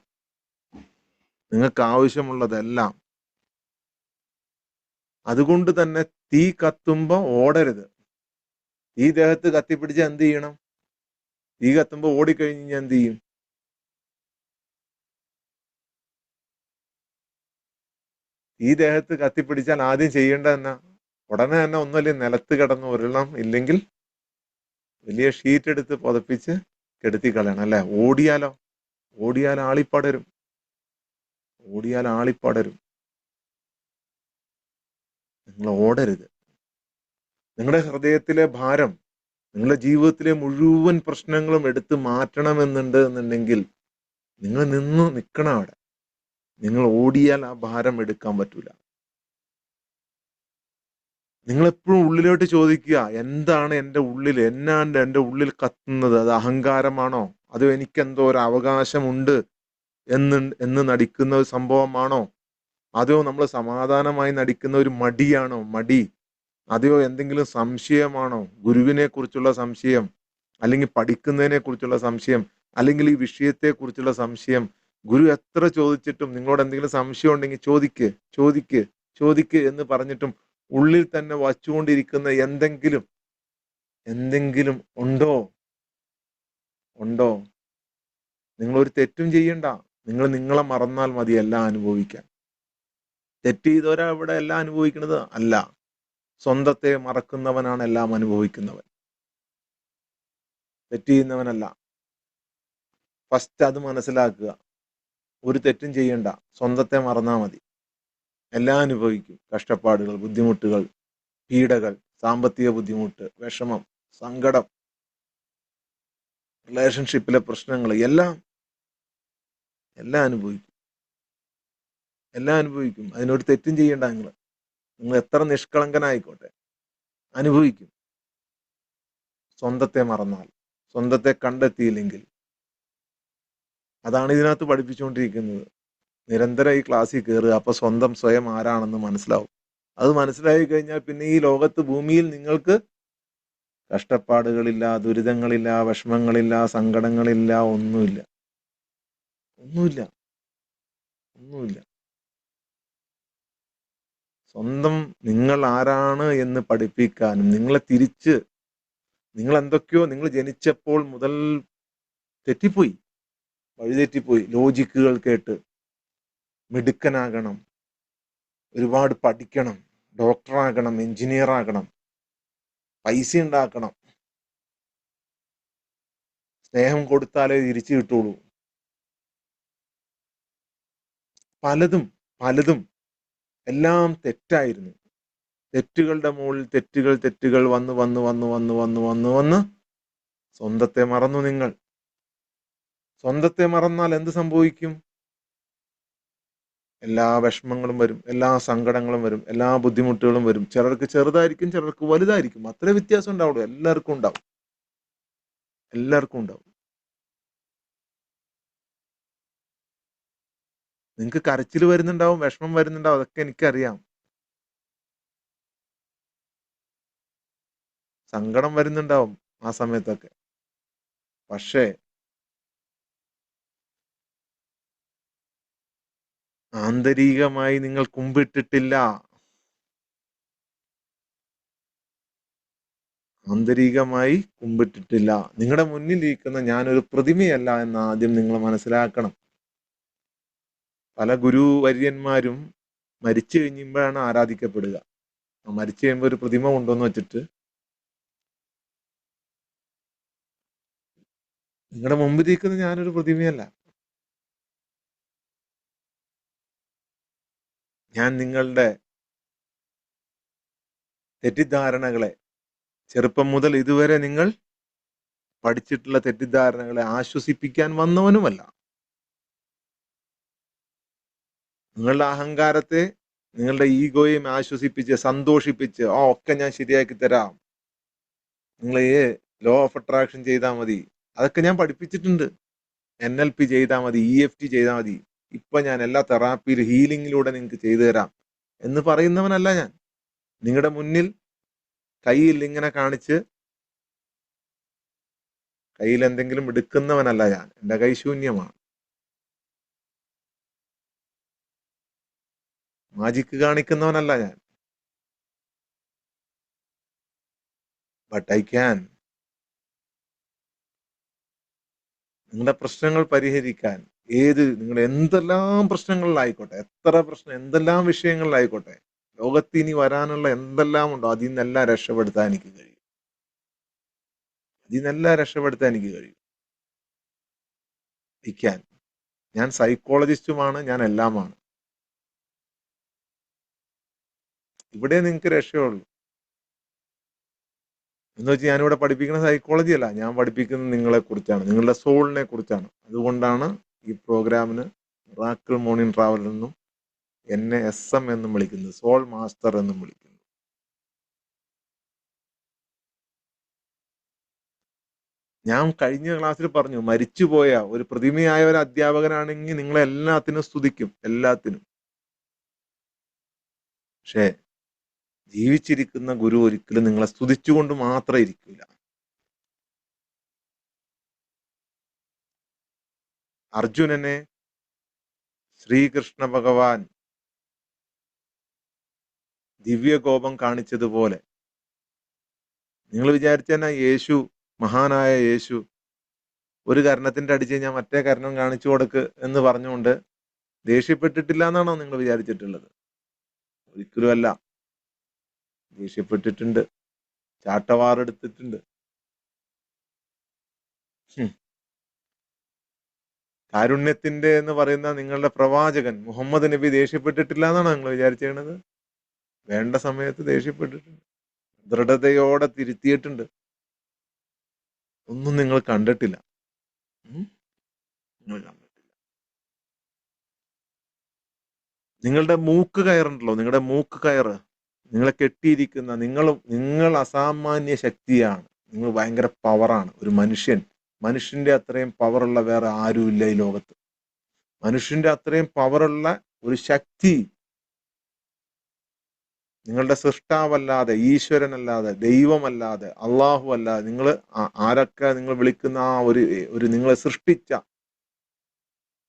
[SPEAKER 1] നിങ്ങൾക്ക് ആവശ്യമുള്ളതെല്ലാം. അതുകൊണ്ട് തന്നെ തീ കത്തുമ്പോ ഓടരുത്. തീ ദേഹത്ത് കത്തിപ്പിടിച്ച എന്ത് ചെയ്യണം? തീ കത്തുമ്പോ ഓടിക്കഴിഞ്ഞാൽ എന്ത് ചെയ്യും? ഈ ദേഹത്ത് കത്തിപ്പിടിച്ചാൽ ആദ്യം ചെയ്യേണ്ടത് തന്നെ, ഉടനെ തന്നെ ഒന്നുമല്ലേ നിലത്ത് കിടന്ന് ഉരുളണം, ഇല്ലെങ്കിൽ വലിയ ഷീറ്റ് എടുത്ത് പുതപ്പിച്ച് കെടുത്തി കളയണം അല്ലെ? ഓടിയാൽ ആളിപ്പടരും. നിങ്ങൾ ഓടരുത്. നിങ്ങളുടെ ഹൃദയത്തിലെ ഭാരം, നിങ്ങളുടെ ജീവിതത്തിലെ മുഴുവൻ പ്രശ്നങ്ങളും എടുത്ത് മാറ്റണമെന്നുണ്ടെങ്കിൽ നിങ്ങൾ നിൽക്കണം അവിടെ. നിങ്ങൾ ഓടിയാൽ ആ ഭാരം എടുക്കാൻ പറ്റൂല. നിങ്ങൾ എപ്പോഴും ഉള്ളിലോട്ട് ചോദിക്കുക, എന്താണ് എൻ്റെ ഉള്ളിൽ കത്തുന്നത്? അത് അഹങ്കാരമാണോ? അതോ എനിക്കെന്തോ ഒരു അവകാശമുണ്ട് എന്ന് നടിക്കുന്ന ഒരു സംഭവമാണോ? അതോ നമ്മൾ സമാധാനമായി നടിക്കുന്ന ഒരു മടിയാണോ? അതെയോ എന്തെങ്കിലും സംശയമാണോ? ഗുരുവിനെ കുറിച്ചുള്ള സംശയം, അല്ലെങ്കിൽ പഠിക്കുന്നതിനെ കുറിച്ചുള്ള സംശയം, അല്ലെങ്കിൽ ഈ വിഷയത്തെ കുറിച്ചുള്ള സംശയം. ഗുരു എത്ര ചോദിച്ചിട്ടും നിങ്ങളോട് എന്തെങ്കിലും സംശയം ഉണ്ടെങ്കിൽ ചോദിക്ക് എന്ന് പറഞ്ഞിട്ടും ഉള്ളിൽ തന്നെ വച്ചുകൊണ്ടിരിക്കുന്ന എന്തെങ്കിലും ഉണ്ടോ? നിങ്ങൾ ഒരു തെറ്റും ചെയ്യണ്ട. നിങ്ങൾ നിങ്ങളെ മറന്നാൽ മതി എല്ലാം അനുഭവിക്കാൻ. തെറ്റ് ചെയ്തവരാ ഇവിടെ എല്ലാം അനുഭവിക്കുന്നത് അല്ല. സ്വന്തത്തെ മറക്കുന്നവനാണ് എല്ലാം അനുഭവിക്കുന്നവൻ, തെറ്റ് ചെയ്യുന്നവനല്ല. ഫസ്റ്റ് അത് മനസ്സിലാക്കുക. ഒരു തെറ്റും ചെയ്യണ്ട, സ്വന്തത്തെ മറന്നാൽ മതി. എല്ലാം അനുഭവിക്കും. കഷ്ടപ്പാടുകൾ, ബുദ്ധിമുട്ടുകൾ, പീഡകൾ, സാമ്പത്തിക ബുദ്ധിമുട്ട്, വിഷമം, സങ്കടം, റിലേഷൻഷിപ്പിലെ പ്രശ്നങ്ങൾ, എല്ലാം അനുഭവിക്കും. എല്ലാം അനുഭവിക്കും. അതിനൊരു തെറ്റും ചെയ്യണ്ട. നിങ്ങൾ എത്ര നിഷ്കളങ്കനായിക്കോട്ടെ അനുഭവിക്കും. സ്വന്തത്തെ മറന്നാൽ, സ്വന്തത്തെ കണ്ടെത്തിയില്ലെങ്കിൽ. അതാണ് ഇതിനകത്ത് പഠിപ്പിച്ചുകൊണ്ടിരിക്കുന്നത്. നിരന്തരം ഈ ക്ലാസ്സിൽ കയറുക. അപ്പൊ സ്വന്തം സ്വയം ആരാണെന്ന് മനസ്സിലാവും. അത് മനസ്സിലായി കഴിഞ്ഞാൽ പിന്നെ ഈ ലോകത്ത്, ഭൂമിയിൽ നിങ്ങൾക്ക് കഷ്ടപ്പാടുകളില്ല, ദുരിതങ്ങളില്ല, വിഷമങ്ങളില്ല, സങ്കടങ്ങളില്ല, ഒന്നുമില്ല. സ്വന്തം നിങ്ങൾ ആരാണ് എന്ന് പഠിപ്പിക്കാനും, നിങ്ങളെ തിരിച്ച്, നിങ്ങൾ എന്തൊക്കെയോ, നിങ്ങൾ ജനിച്ചപ്പോൾ മുതൽ തെറ്റിപ്പോയി, വഴിതെറ്റിപ്പോയി. ലോജിക്കുകൾ കേട്ട് മിടുക്കനാകണം, ഒരുപാട് പഠിക്കണം, ഡോക്ടറാകണം, എഞ്ചിനീയർ ആകണം, പൈസ ഉണ്ടാക്കണം, സ്നേഹം കൊടുത്താലേ തിരിച്ചു കിട്ടുള്ളൂ. പലതും എല്ലാം തെറ്റായിരുന്നു. തെറ്റുകളുടെ മുകളിൽ തെറ്റുകൾ വന്ന് സ്വന്തത്തെ മറന്നു. നിങ്ങൾ സ്വന്തത്തെ മറന്നാൽ എന്ത് സംഭവിക്കും? എല്ലാ വിഷമങ്ങളും വരും, എല്ലാ സങ്കടങ്ങളും വരും, എല്ലാ ബുദ്ധിമുട്ടുകളും വരും. ചിലർക്ക് ചെറുതായിരിക്കും, ചിലർക്ക് വലുതായിരിക്കും. അത്രേ വ്യത്യാസം ഉണ്ടാവുള്ളൂ. എല്ലാവർക്കും ഉണ്ടാവും. നിങ്ങൾക്ക് കരച്ചിൽ വരുന്നുണ്ടാവും, വിഷമം വരുന്നുണ്ടാവും, അതൊക്കെ എനിക്കറിയാം. സങ്കടം വരുന്നുണ്ടാവും ആ സമയത്തൊക്കെ. പക്ഷേ ആന്തരികമായി നിങ്ങൾ കുമ്പിട്ടിട്ടില്ല. നിങ്ങളുടെ മുന്നിലിരിക്കുന്ന ഞാനൊരു പ്രതിമയല്ല എന്ന് ആദ്യം നിങ്ങൾ മനസ്സിലാക്കണം. പല ഗുരുവര്യന്മാരും മരിച്ചു കഴിയുമ്പോഴാണ് ആരാധിക്കപ്പെടുക. മരിച്ചു കഴിയുമ്പോൾ ഒരു പ്രതിമ കൊണ്ടുവന്ന് വെച്ചിട്ട്, നിങ്ങളുടെ മുമ്പിലിരിക്കുന്ന ഞാനൊരു പ്രതിമയല്ല. ഞാൻ നിങ്ങളുടെ തെറ്റിദ്ധാരണകളെ, ചെറുപ്പം മുതൽ ഇതുവരെ നിങ്ങൾ പഠിച്ചിട്ടുള്ള തെറ്റിദ്ധാരണകളെ ആശ്വസിപ്പിക്കാൻ വന്നവനുമല്ല. നിങ്ങളുടെ അഹങ്കാരത്തെ, നിങ്ങളുടെ ഈഗോയും ആശ്വസിപ്പിച്ച്, സന്തോഷിപ്പിച്ച്, ഒക്കെ ഞാൻ ശരിയാക്കി തരാം, നിങ്ങൾ ലോ ഓഫ് അട്രാക്ഷൻ ചെയ്താൽ മതി, അതൊക്കെ ഞാൻ പഠിപ്പിച്ചിട്ടുണ്ട്. NLP ചെയ്താൽ മതി, EFT ചെയ്താൽ മതി, ഇപ്പൊ ഞാൻ എല്ലാ തെറാപ്പിയിൽ ഹീലിംഗിലൂടെ നിങ്ങൾക്ക് ചെയ്തു തരാം എന്ന് പറയുന്നവനല്ല ഞാൻ. നിങ്ങളുടെ മുന്നിൽ കയ്യിൽ ഇങ്ങനെ കാണിച്ച് കയ്യിൽ എന്തെങ്കിലും എടുക്കുന്നവനല്ല ഞാൻ. എൻ്റെ കൈ ശൂന്യമാണ്. മാജിക്ക് കാണിക്കുന്നവനല്ല ഞാൻ. But I can. നിങ്ങളുടെ പ്രശ്നങ്ങൾ പരിഹരിക്കാൻ, നിങ്ങൾ എന്തെല്ലാം പ്രശ്നങ്ങളിലായിക്കോട്ടെ, എന്തെല്ലാം വിഷയങ്ങളിലായിക്കോട്ടെ, ലോകത്ത് ഇനി വരാനുള്ള എന്തെല്ലാം ഉണ്ടോ, അതിൽ നിന്നെല്ലാം രക്ഷപ്പെടുത്താൻ എനിക്ക് കഴിയും. ഞാൻ സൈക്കോളജിസ്റ്റുമാണ്, ഞാൻ എല്ലാമാണ്. ഇവിടെ നിങ്ങൾക്ക് രക്ഷയുള്ളൂ. എന്ന് വെച്ചാൽ ഞാനിവിടെ പഠിപ്പിക്കുന്ന സൈക്കോളജി അല്ല, ഞാൻ പഠിപ്പിക്കുന്നത് നിങ്ങളെ കുറിച്ചാണ്, നിങ്ങളുടെ സോളിനെ കുറിച്ചാണ്. അതുകൊണ്ടാണ് ഈ പ്രോഗ്രാമിന് മിറാക്കിൾ മോർണിംഗ് ട്രാവൽ എന്നും എന്നെ SM എന്നും വിളിക്കുന്നത്, സോൾ മാസ്റ്റർ എന്നും വിളിക്കുന്നത്. ഞാൻ കഴിഞ്ഞ ക്ലാസ്സിൽ പറഞ്ഞു, മരിച്ചുപോയ ഒരു പ്രതിമയായ ഒരു അധ്യാപകനാണെങ്കിൽ നിങ്ങളെ എല്ലാത്തിനും സ്തുതിക്കും, എല്ലാത്തിനും. പക്ഷേ ജീവിച്ചിരിക്കുന്ന ഗുരു ഒരിക്കലും നിങ്ങളെ സ്തുതിച്ചുകൊണ്ട് മാത്രം ഇരിക്കില്ല. അർജുനനെ ശ്രീകൃഷ്ണ ഭഗവാൻ ദിവ്യകോപം കാണിച്ചതുപോലെ നിങ്ങൾ വിചാരിച്ചാൽ യേശു, മഹാനായ യേശു ഒരു കർണത്തിന്റെ അടിച്ച് കഴിഞ്ഞാൽ മറ്റേ കർണം കാണിച്ചു കൊടുക്ക് എന്ന് പറഞ്ഞുകൊണ്ട് ദേഷ്യപ്പെട്ടിട്ടില്ല എന്നാണോ നിങ്ങൾ വിചാരിച്ചിട്ടുള്ളത്? ഒരിക്കലും അല്ല. ദേഷ്യപ്പെട്ടിട്ടുണ്ട്, ചാട്ടവാറെടുത്തിട്ടുണ്ട്. ഹും. കാരുണ്യത്തിന്റെ എന്ന് പറയുന്ന നിങ്ങളുടെ പ്രവാചകൻ മുഹമ്മദ് നബി ദേഷ്യപ്പെട്ടിട്ടില്ല എന്നാണോ നിങ്ങൾ വിചാരിച്ചത്? വേണ്ട സമയത്ത് ദേഷ്യപ്പെട്ടിട്ടുണ്ട്, ദൃഢതയോടെ തിരുത്തിയിട്ടുണ്ട്. ഒന്നും നിങ്ങൾ കണ്ടിട്ടില്ല. നിങ്ങൾ കണ്ടിട്ടില്ല. നിങ്ങളുടെ മൂക്ക് കയറുണ്ടല്ലോ, നിങ്ങളുടെ മൂക്ക് കയറ്, നിങ്ങളെ കെട്ടിയിരിക്കുന്ന നിങ്ങൾ അസാമാന്യ ശക്തിയാണ്. നിങ്ങൾ ഭയങ്കര പവറാണ്. ഒരു മനുഷ്യന്റെ അത്രയും പവറുള്ള വേറെ ആരുമില്ല ഈ ലോകത്ത്. മനുഷ്യന്റെ അത്രയും പവറുള്ള ഒരു ശക്തി നിങ്ങളുടെ സൃഷ്ടാവല്ലാതെ, ഈശ്വരനല്ലാതെ, ദൈവമല്ലാതെ, അള്ളാഹു അല്ലാതെ, നിങ്ങൾ ആരൊക്കെ നിങ്ങൾ വിളിക്കുന്ന ആ ഒരു നിങ്ങളെ സൃഷ്ടിച്ച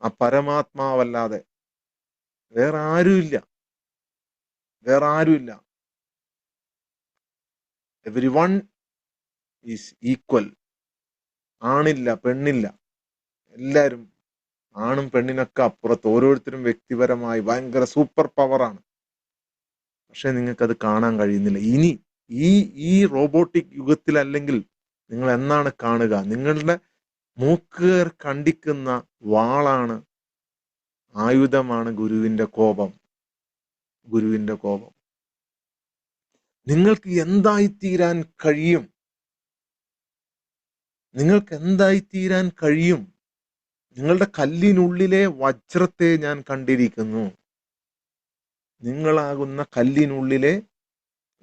[SPEAKER 1] ആ പരമാത്മാവല്ലാതെ വേറെ ആരുമില്ല. Everyone is equal. ആണില്ല പെണ്ണില്ല, എല്ലാവരും ആണും പെണ്ണിനൊക്കെ അപ്പുറത്ത്, ഓരോരുത്തരും വ്യക്തിപരമായി ഭയങ്കര സൂപ്പർ പവറാണ്. പക്ഷെ നിങ്ങൾക്കത് കാണാൻ കഴിയുന്നില്ല. ഇനി ഈ റോബോട്ടിക് യുഗത്തിലല്ലെങ്കിൽ നിങ്ങൾ എന്നാണ് കാണുക? നിങ്ങളുടെ മൂക്കുകാർ കണ്ടിക്കുന്ന വാളാണ്, ആയുധമാണ് ഗുരുവിന്റെ കോപം. നിങ്ങൾക്ക് എന്തായിത്തീരാൻ കഴിയും? നിങ്ങളുടെ കല്ലിനുള്ളിലെ വജ്രത്തെ ഞാൻ കണ്ടിരിക്കുന്നു. നിങ്ങളാകുന്ന കല്ലിനുള്ളിലെ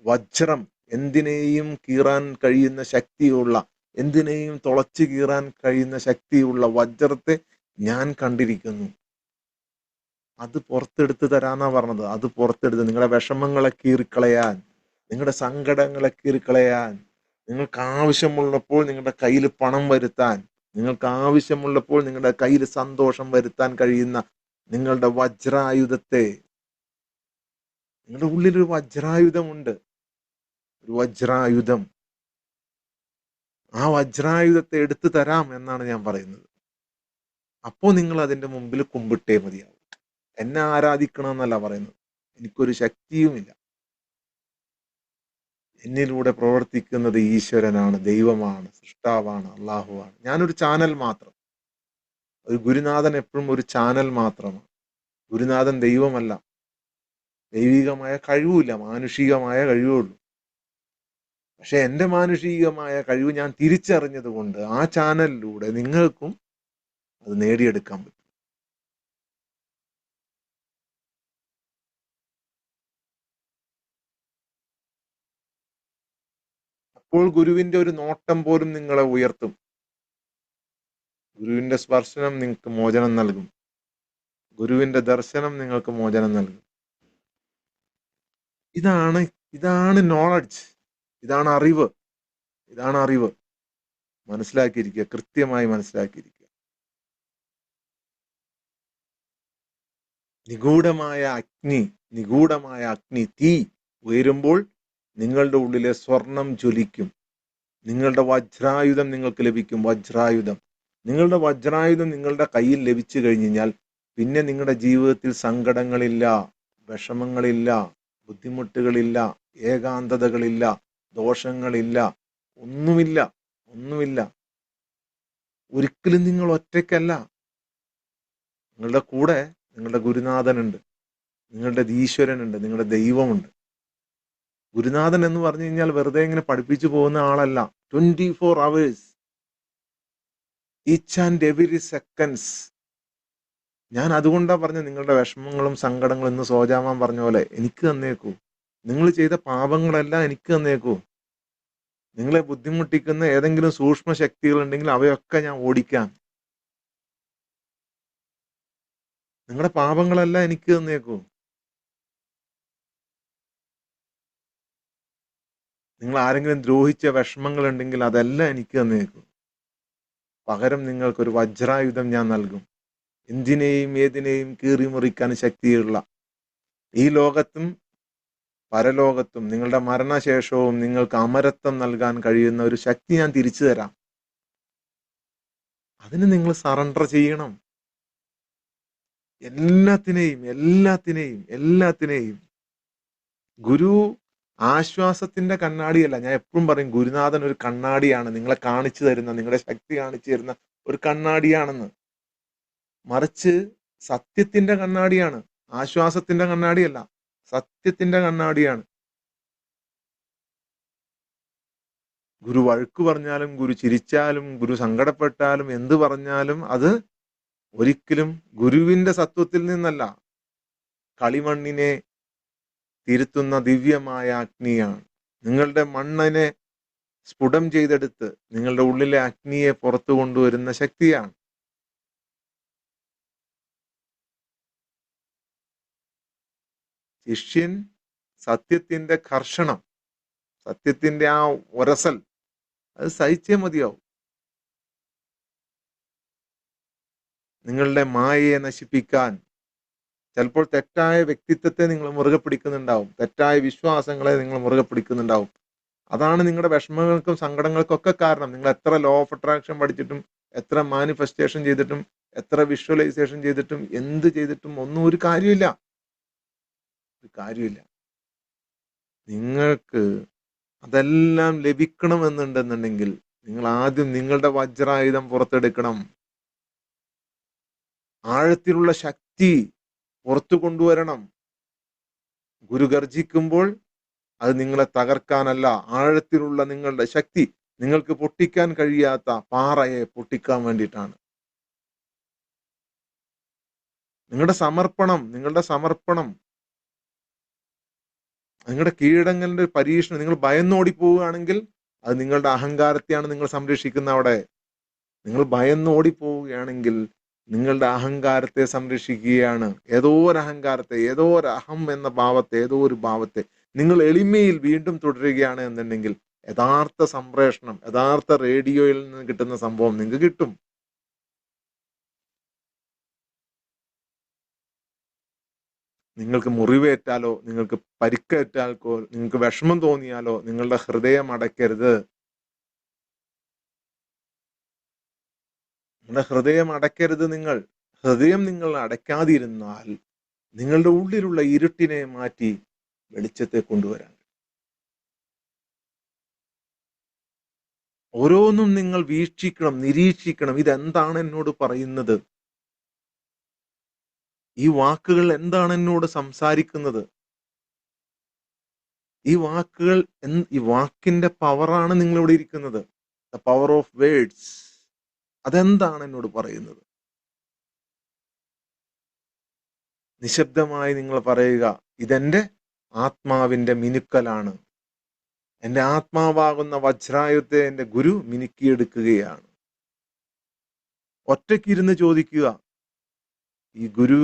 [SPEAKER 1] വജ്രം, എന്തിനേയും കീറാൻ കഴിയുന്ന ശക്തിയുള്ള, എന്തിനേയും തുളച്ചു കീറാൻ കഴിയുന്ന ശക്തിയുള്ള വജ്രത്തെ ഞാൻ കണ്ടിരിക്കുന്നു. അത് പുറത്തെടുത്ത് തരാന്നാ പറഞ്ഞത്. അത് പുറത്തെടുത്ത് നിങ്ങളുടെ വിഷമങ്ങളെ കീറിക്കളയാൻ, നിങ്ങളുടെ സങ്കടങ്ങളെ കീറിക്കളയാൻ, നിങ്ങൾക്ക് ആവശ്യമുള്ളപ്പോൾ നിങ്ങളുടെ കയ്യിൽ പണം വരുത്താൻ, നിങ്ങൾക്ക് ആവശ്യമുള്ളപ്പോൾ നിങ്ങളുടെ കയ്യിൽ സന്തോഷം വരുത്താൻ കഴിയുന്ന നിങ്ങളുടെ വജ്രായുധത്തെ, നിങ്ങളുടെ ഉള്ളിലൊരു വജ്രായുധമുണ്ട്. ഒരു വജ്രായുധം. ആ വജ്രായുധത്തെ എടുത്തു തരാം എന്നാണ് ഞാൻ പറയുന്നത്. അപ്പോ നിങ്ങൾ അതിന്റെ മുമ്പിൽ കുമ്പിട്ടേ മതിയാവും. എന്നെ ആരാധിക്കണം എന്നല്ല പറയുന്നത്. എനിക്കൊരു ശക്തിയുമില്ല. എന്നിലൂടെ പ്രവർത്തിക്കുന്നത് ഈശ്വരനാണ്, ദൈവമാണ്, സൃഷ്ടാവാണ്, അള്ളാഹുവാണ്. ഞാനൊരു ചാനൽ മാത്രം. ഒരു ഗുരുനാഥൻ എപ്പോഴും ഒരു ചാനൽ മാത്രമാണ്. ഗുരുനാഥൻ ദൈവമല്ല. ദൈവികമായ കഴിവുമില്ല, മാനുഷികമായ കഴിവുള്ളൂ. പക്ഷെ എൻ്റെ മാനുഷികമായ കഴിവ് ഞാൻ തിരിച്ചറിഞ്ഞത് കൊണ്ട് ആ ചാനലിലൂടെ നിങ്ങൾക്കും അത് നേടിയെടുക്കാൻ പറ്റും. അപ്പോൾ ഗുരുവിന്റെ ഒരു നോട്ടം പോലും നിങ്ങളെ ഉയർത്തും. ഗുരുവിന്റെ സ്പർശനം നിങ്ങൾക്ക് മോചനം നൽകും. ഗുരുവിന്റെ ദർശനം നിങ്ങൾക്ക് മോചനം നൽകും. ഇതാണ് നോളജ്. ഇതാണ് അറിവ്. മനസ്സിലാക്കിയിരിക്കുക, കൃത്യമായി മനസ്സിലാക്കിയിരിക്കുക. നിഗൂഢമായ അഗ്നി തീ ഉയരുമ്പോൾ നിങ്ങളുടെ ഉള്ളിലെ സ്വർണം ജ്വലിക്കും. നിങ്ങളുടെ വജ്രായുധം നിങ്ങൾക്ക് ലഭിക്കും. നിങ്ങളുടെ വജ്രായുധം നിങ്ങളുടെ കയ്യിൽ ലഭിച്ചു കഴിഞ്ഞാൽ പിന്നെ നിങ്ങളുടെ ജീവിതത്തിൽ സങ്കടങ്ങളില്ല, വിഷമങ്ങളില്ല, ബുദ്ധിമുട്ടുകളില്ല, ഏകാന്തതകളില്ല, ദോഷങ്ങളില്ല, ഒന്നുമില്ല. ഒരിക്കലും നിങ്ങൾ ഒറ്റയ്ക്കല്ല. നിങ്ങളുടെ കൂടെ നിങ്ങളുടെ ഗുരുനാഥനുണ്ട്, നിങ്ങളുടെ ഈശ്വരനുണ്ട്, നിങ്ങളുടെ ദൈവമുണ്ട്. ഗുരുനാഥൻ എന്ന് പറഞ്ഞു കഴിഞ്ഞാൽ വെറുതെ ഇങ്ങനെ പഠിപ്പിച്ചു പോകുന്ന ആളല്ല. 24 hours, each and every seconds. ഞാൻ അതുകൊണ്ടാ പറഞ്ഞ നിങ്ങളുടെ വിഷമങ്ങളും സങ്കടങ്ങളും എന്ന് സോജാമാൻ പറഞ്ഞ പോലെ എനിക്ക് തന്നേക്കൂ. നിങ്ങൾ ചെയ്ത പാപങ്ങളെല്ലാം എനിക്ക് തന്നേക്കൂ. നിങ്ങളെ ബുദ്ധിമുട്ടിക്കുന്ന ഏതെങ്കിലും സൂക്ഷ്മ ശക്തികൾ ഉണ്ടെങ്കിൽ അവയൊക്കെ ഞാൻ ഓടിക്കാം. നിങ്ങളുടെ പാപങ്ങളെല്ലാം എനിക്ക് തന്നേക്കൂ. നിങ്ങൾ ആരെങ്കിലും ദ്രോഹിച്ച വിഷമങ്ങൾ ഉണ്ടെങ്കിൽ അതെല്ലാം എനിക്ക് തന്നേക്കൂ. പകരം നിങ്ങൾക്കൊരു വജ്രായുധം ഞാൻ നൽകും. എന്തിനേയും ഏതിനേയും കീറിമുറിക്കാൻ ശക്തിയുള്ള, ഈ ലോകത്തും പരലോകത്തും നിങ്ങളുടെ മരണശേഷവും നിങ്ങൾക്ക് അമരത്വം നൽകാൻ കഴിയുന്ന ഒരു ശക്തി ഞാൻ തിരിച്ചു തരാം. അതിന് നിങ്ങൾ സറണ്ടർ ചെയ്യണം. എല്ലാത്തിനെയും എല്ലാത്തിനെയും എല്ലാത്തിനെയും. ഗുരു ആശ്വാസത്തിന്റെ കണ്ണാടിയല്ല. ഞാൻ എപ്പോഴും പറയും ഗുരുനാഥൻ ഒരു കണ്ണാടിയാണ്, നിങ്ങളെ കാണിച്ചു തരുന്ന, നിങ്ങളുടെ ശക്തി കാണിച്ചു തരുന്ന ഒരു കണ്ണാടിയാണെന്ന്. മറിച്ച് സത്യത്തിന്റെ കണ്ണാടിയാണ്, ആശ്വാസത്തിന്റെ കണ്ണാടിയല്ല, സത്യത്തിന്റെ കണ്ണാടിയാണ്. ഗുരു വഴക്ക് പറഞ്ഞാലും ഗുരു ചിരിച്ചാലും ഗുരു സങ്കടപ്പെട്ടാലും എന്ത് പറഞ്ഞാലും അത് ഒരിക്കലും ഗുരുവിന്റെ സത്വത്തിൽ നിന്നല്ല, കളിമണ്ണിനെ തിരുത്തുന്ന ദിവ്യമായ അഗ്നിയാണ്. നിങ്ങളുടെ മണ്ണിനെ സ്ഫുടം ചെയ്തെടുത്ത് നിങ്ങളുടെ ഉള്ളിലെ അഗ്നിയെ പുറത്തു കൊണ്ടുവരുന്ന ശക്തിയാണ്. ശിഷ്യൻ സത്യത്തിന്റെ കർഷണം, സത്യത്തിന്റെ ആ ഒരസൽ അത് സഹിച്ചേ മതിയാവും. നിങ്ങളുടെ മായയെ നശിപ്പിക്കാൻ ചിലപ്പോൾ തെറ്റായ വ്യക്തിത്വത്തെ നിങ്ങൾ മുറുകെ പിടിക്കുന്നുണ്ടാവും, തെറ്റായ വിശ്വാസങ്ങളെ നിങ്ങൾ മുറുകെ പിടിക്കുന്നുണ്ടാവും. അതാണ് നിങ്ങളുടെ വിഷമങ്ങൾക്കും സങ്കടങ്ങൾക്കും ഒക്കെ കാരണം. നിങ്ങൾ എത്ര ലോ ഓഫ് അട്രാക്ഷൻ പഠിച്ചിട്ടും എത്ര മാനിഫെസ്റ്റേഷൻ ചെയ്തിട്ടും എത്ര വിഷ്വലൈസേഷൻ ചെയ്തിട്ടും എന്ത് ചെയ്തിട്ടും ഒന്നും ഒരു കാര്യമില്ല, ഒരു കാര്യമില്ല. നിങ്ങൾക്ക് അതെല്ലാം ലഭിക്കണമെന്നുണ്ടെന്നുണ്ടെങ്കിൽ നിങ്ങൾ ആദ്യം നിങ്ങളുടെ വജ്രായുധം പുറത്തെടുക്കണം. ആഴത്തിലുള്ള ശക്തി പുറത്തു കൊണ്ടുവരണം. ഗുരു ഗർജിക്കുമ്പോൾ അത് നിങ്ങളെ തകർക്കാനല്ല, ആഴത്തിലുള്ള നിങ്ങളുടെ ശക്തി, നിങ്ങൾക്ക് പൊട്ടിക്കാൻ കഴിയാത്ത പാറയെ പൊട്ടിക്കാൻ വേണ്ടിയിട്ടാണ്. നിങ്ങളുടെ സമർപ്പണം, നിങ്ങളുടെ കീഴടങ്ങലിന്റെ പരീക്ഷണം. നിങ്ങൾ ഭയന്നോടി പോവുകയാണെങ്കിൽ അത് നിങ്ങളുടെ അഹങ്കാരത്തെയാണ് നിങ്ങൾ സംരക്ഷിക്കുന്ന. അവിടെ നിങ്ങൾ ഭയന്നോടി പോവുകയാണെങ്കിൽ നിങ്ങളുടെ അഹങ്കാരത്തെ സംരക്ഷിക്കുകയാണ്. ഏതോ ഒരു അഹങ്കാരത്തെ, ഏതോ ഒരു അഹം എന്ന ഭാവത്തെ, ഏതോ ഒരു ഭാവത്തെ നിങ്ങൾ എളിമയിൽ വീണ്ടും തുടരുകയാണ് എന്നുണ്ടെങ്കിൽ യഥാർത്ഥ സംപ്രേഷണം, യഥാർത്ഥ റേഡിയോയിൽ നിന്ന് കിട്ടുന്ന സംഭവം നിങ്ങൾക്ക് കിട്ടും. നിങ്ങൾക്ക് മുറിവേറ്റാലോ, നിങ്ങൾക്ക് പരിക്കേറ്റാലോ, നിങ്ങൾക്ക് വിഷമം തോന്നിയാലോ നിങ്ങളുടെ ഹൃദയം അടയ്ക്കരുത്. നിങ്ങളുടെ ഹൃദയം അടയ്ക്കരുത്. ഹൃദയം നിങ്ങൾ അടയ്ക്കാതിരുന്നാൽ നിങ്ങളുടെ ഉള്ളിലുള്ള ഇരുട്ടിനെ മാറ്റി വെളിച്ചത്തെ കൊണ്ടുവരാൻ. ഓരോന്നും നിങ്ങൾ വീക്ഷിക്കണം, നിരീക്ഷിക്കണം. ഇതെന്താണ് എന്നോട് പറയുന്നത്? ഈ വാക്കുകൾ എന്താണ് എന്നോട് സംസാരിക്കുന്നത്? ഈ വാക്കിന്റെ പവറാണ് നിങ്ങളിവിടെ ഇരിക്കുന്നത്. The power of words. അതെന്താണ് എന്നോട് പറയുന്നത്? നിശബ്ദമായി നിങ്ങൾ പറയുക, ഇതെന്റെ ആത്മാവിന്റെ മിനുക്കലാണ്. എൻ്റെ ആത്മാവാകുന്ന വജ്രായുധത്തെ എൻ്റെ ഗുരു മിനുക്കിയെടുക്കുകയാണ്. ഒറ്റയ്ക്കിരുന്ന് ചോദിക്കുക, ഈ ഗുരു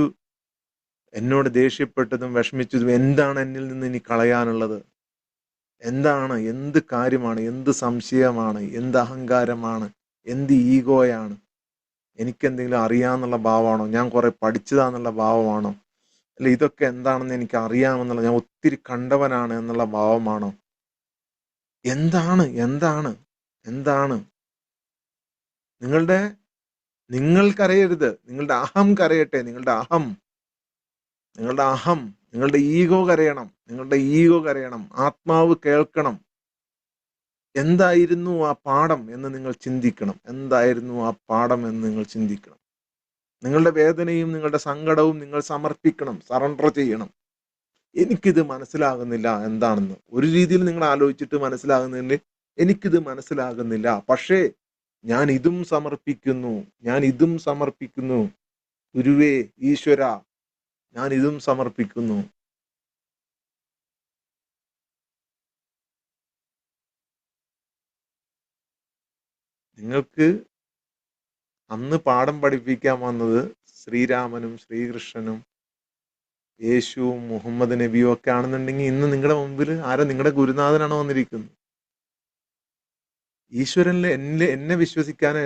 [SPEAKER 1] എന്നോട് ദേഷ്യപ്പെട്ടതും വിഷമിച്ചതും എന്താണ് എന്നിൽ നിന്ന് ഇനി കളയാനുള്ളത്? എന്താണ്? എന്ത് കാര്യമാണ്? എന്ത് സംശയമാണ്? എന്ത് അഹങ്കാരമാണ്? എന്ത് ഈഗോയാണ്? എനിക്കെന്തെങ്കിലും അറിയാമെന്നുള്ള ഭാവമാണോ? ഞാൻ കുറെ പഠിച്ചതാന്നുള്ള ഭാവമാണോ? അല്ല, ഇതൊക്കെ എന്താണെന്ന് എനിക്ക് അറിയാമെന്നുള്ള, ഞാൻ ഒത്തിരി കണ്ടവനാണ് എന്നുള്ള ഭാവമാണോ? എന്താണ്? എന്താണ്? എന്താണ്? നിങ്ങൾ കരയരുത്, നിങ്ങളുടെ അഹം കരയട്ടെ. നിങ്ങളുടെ ഈഗോ കരയണം. ആത്മാവ് കേൾക്കണം. എന്തായിരുന്നു ആ പാഠം എന്ന് നിങ്ങൾ ചിന്തിക്കണം. നിങ്ങളുടെ വേദനയും നിങ്ങളുടെ സങ്കടവും നിങ്ങൾ സമർപ്പിക്കണം, സറണ്ടർ ചെയ്യണം. എനിക്കിത് മനസ്സിലാകുന്നില്ല എന്താണെന്ന് ഒരു രീതിയിൽ നിങ്ങൾ ആലോചിച്ചിട്ട് മനസ്സിലാകുന്നതിന് എനിക്കിത് മനസ്സിലാകുന്നില്ല, പക്ഷേ ഞാൻ ഇതും സമർപ്പിക്കുന്നു. ഗുരുവേ, ഈശ്വര, ഞാൻ ഇതും സമർപ്പിക്കുന്നു. നിങ്ങൾക്ക് അന്ന് പാഠം പഠിപ്പിക്കാൻ വന്നത് ശ്രീരാമനും ശ്രീകൃഷ്ണനും യേശുവും മുഹമ്മദ് നബിയും ഒക്കെ ആണെന്നുണ്ടെങ്കിൽ ഇന്ന് നിങ്ങളുടെ മുമ്പിൽ നിങ്ങളുടെ ഗുരുനാഥനാണ് വന്നിരിക്കുന്നത്. ഈശ്വരനിൽ എന്നെ വിശ്വസിക്കാനോ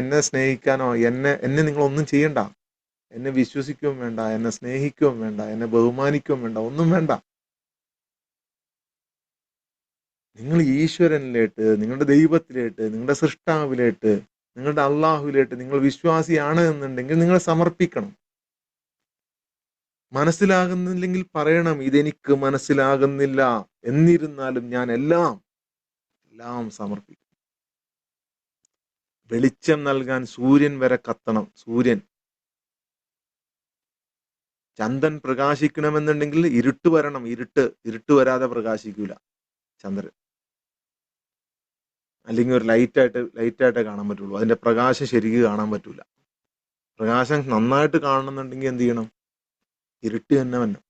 [SPEAKER 1] എന്നെ സ്നേഹിക്കാനോ എന്നെ നിങ്ങളൊന്നും ചെയ്യണ്ട. എന്നെ വിശ്വസിക്കുകയും വേണ്ട, എന്നെ സ്നേഹിക്കുകയും വേണ്ട, എന്നെ ബഹുമാനിക്കുകയും വേണ്ട, ഒന്നും വേണ്ട. നിങ്ങൾ ഈശ്വരനിലേട്ട്, നിങ്ങളുടെ ദൈവത്തിലേട്ട്, നിങ്ങളുടെ സൃഷ്ടാവിലേട്ട് നിങ്ങളുടെ അള്ളാഹുവിലേക്ക് നിങ്ങൾ വിശ്വാസിയാണ് എന്നുണ്ടെങ്കിൽ നിങ്ങൾ സമർപ്പിക്കണം. മനസ്സിലാകുന്നില്ലെങ്കിൽ പറയണം, ഇതെനിക്ക് മനസ്സിലാകുന്നില്ല, എന്നിരുന്നാലും ഞാൻ എല്ലാം സമർപ്പിക്കും. വെളിച്ചം നൽകാൻ സൂര്യൻ വരെ കത്തണം. ചന്ദ്രൻ പ്രകാശിക്കണമെന്നുണ്ടെങ്കിൽ ഇരുട്ട് വരണം. ഇരുട്ട് വരാതെ പ്രകാശിക്കൂല ചന്ദ്രൻ. അല്ലെങ്കിൽ ഒരു ലൈറ്റായിട്ടേ കാണാൻ പറ്റുള്ളൂ. അതിന്റെ പ്രകാശം ശരിക്കും കാണാൻ പറ്റൂല. പ്രകാശം നന്നായിട്ട് കാണണമെന്നുണ്ടെങ്കിൽ എന്ത് ചെയ്യണം? ഇരുട്ട് തന്നെ വരണം.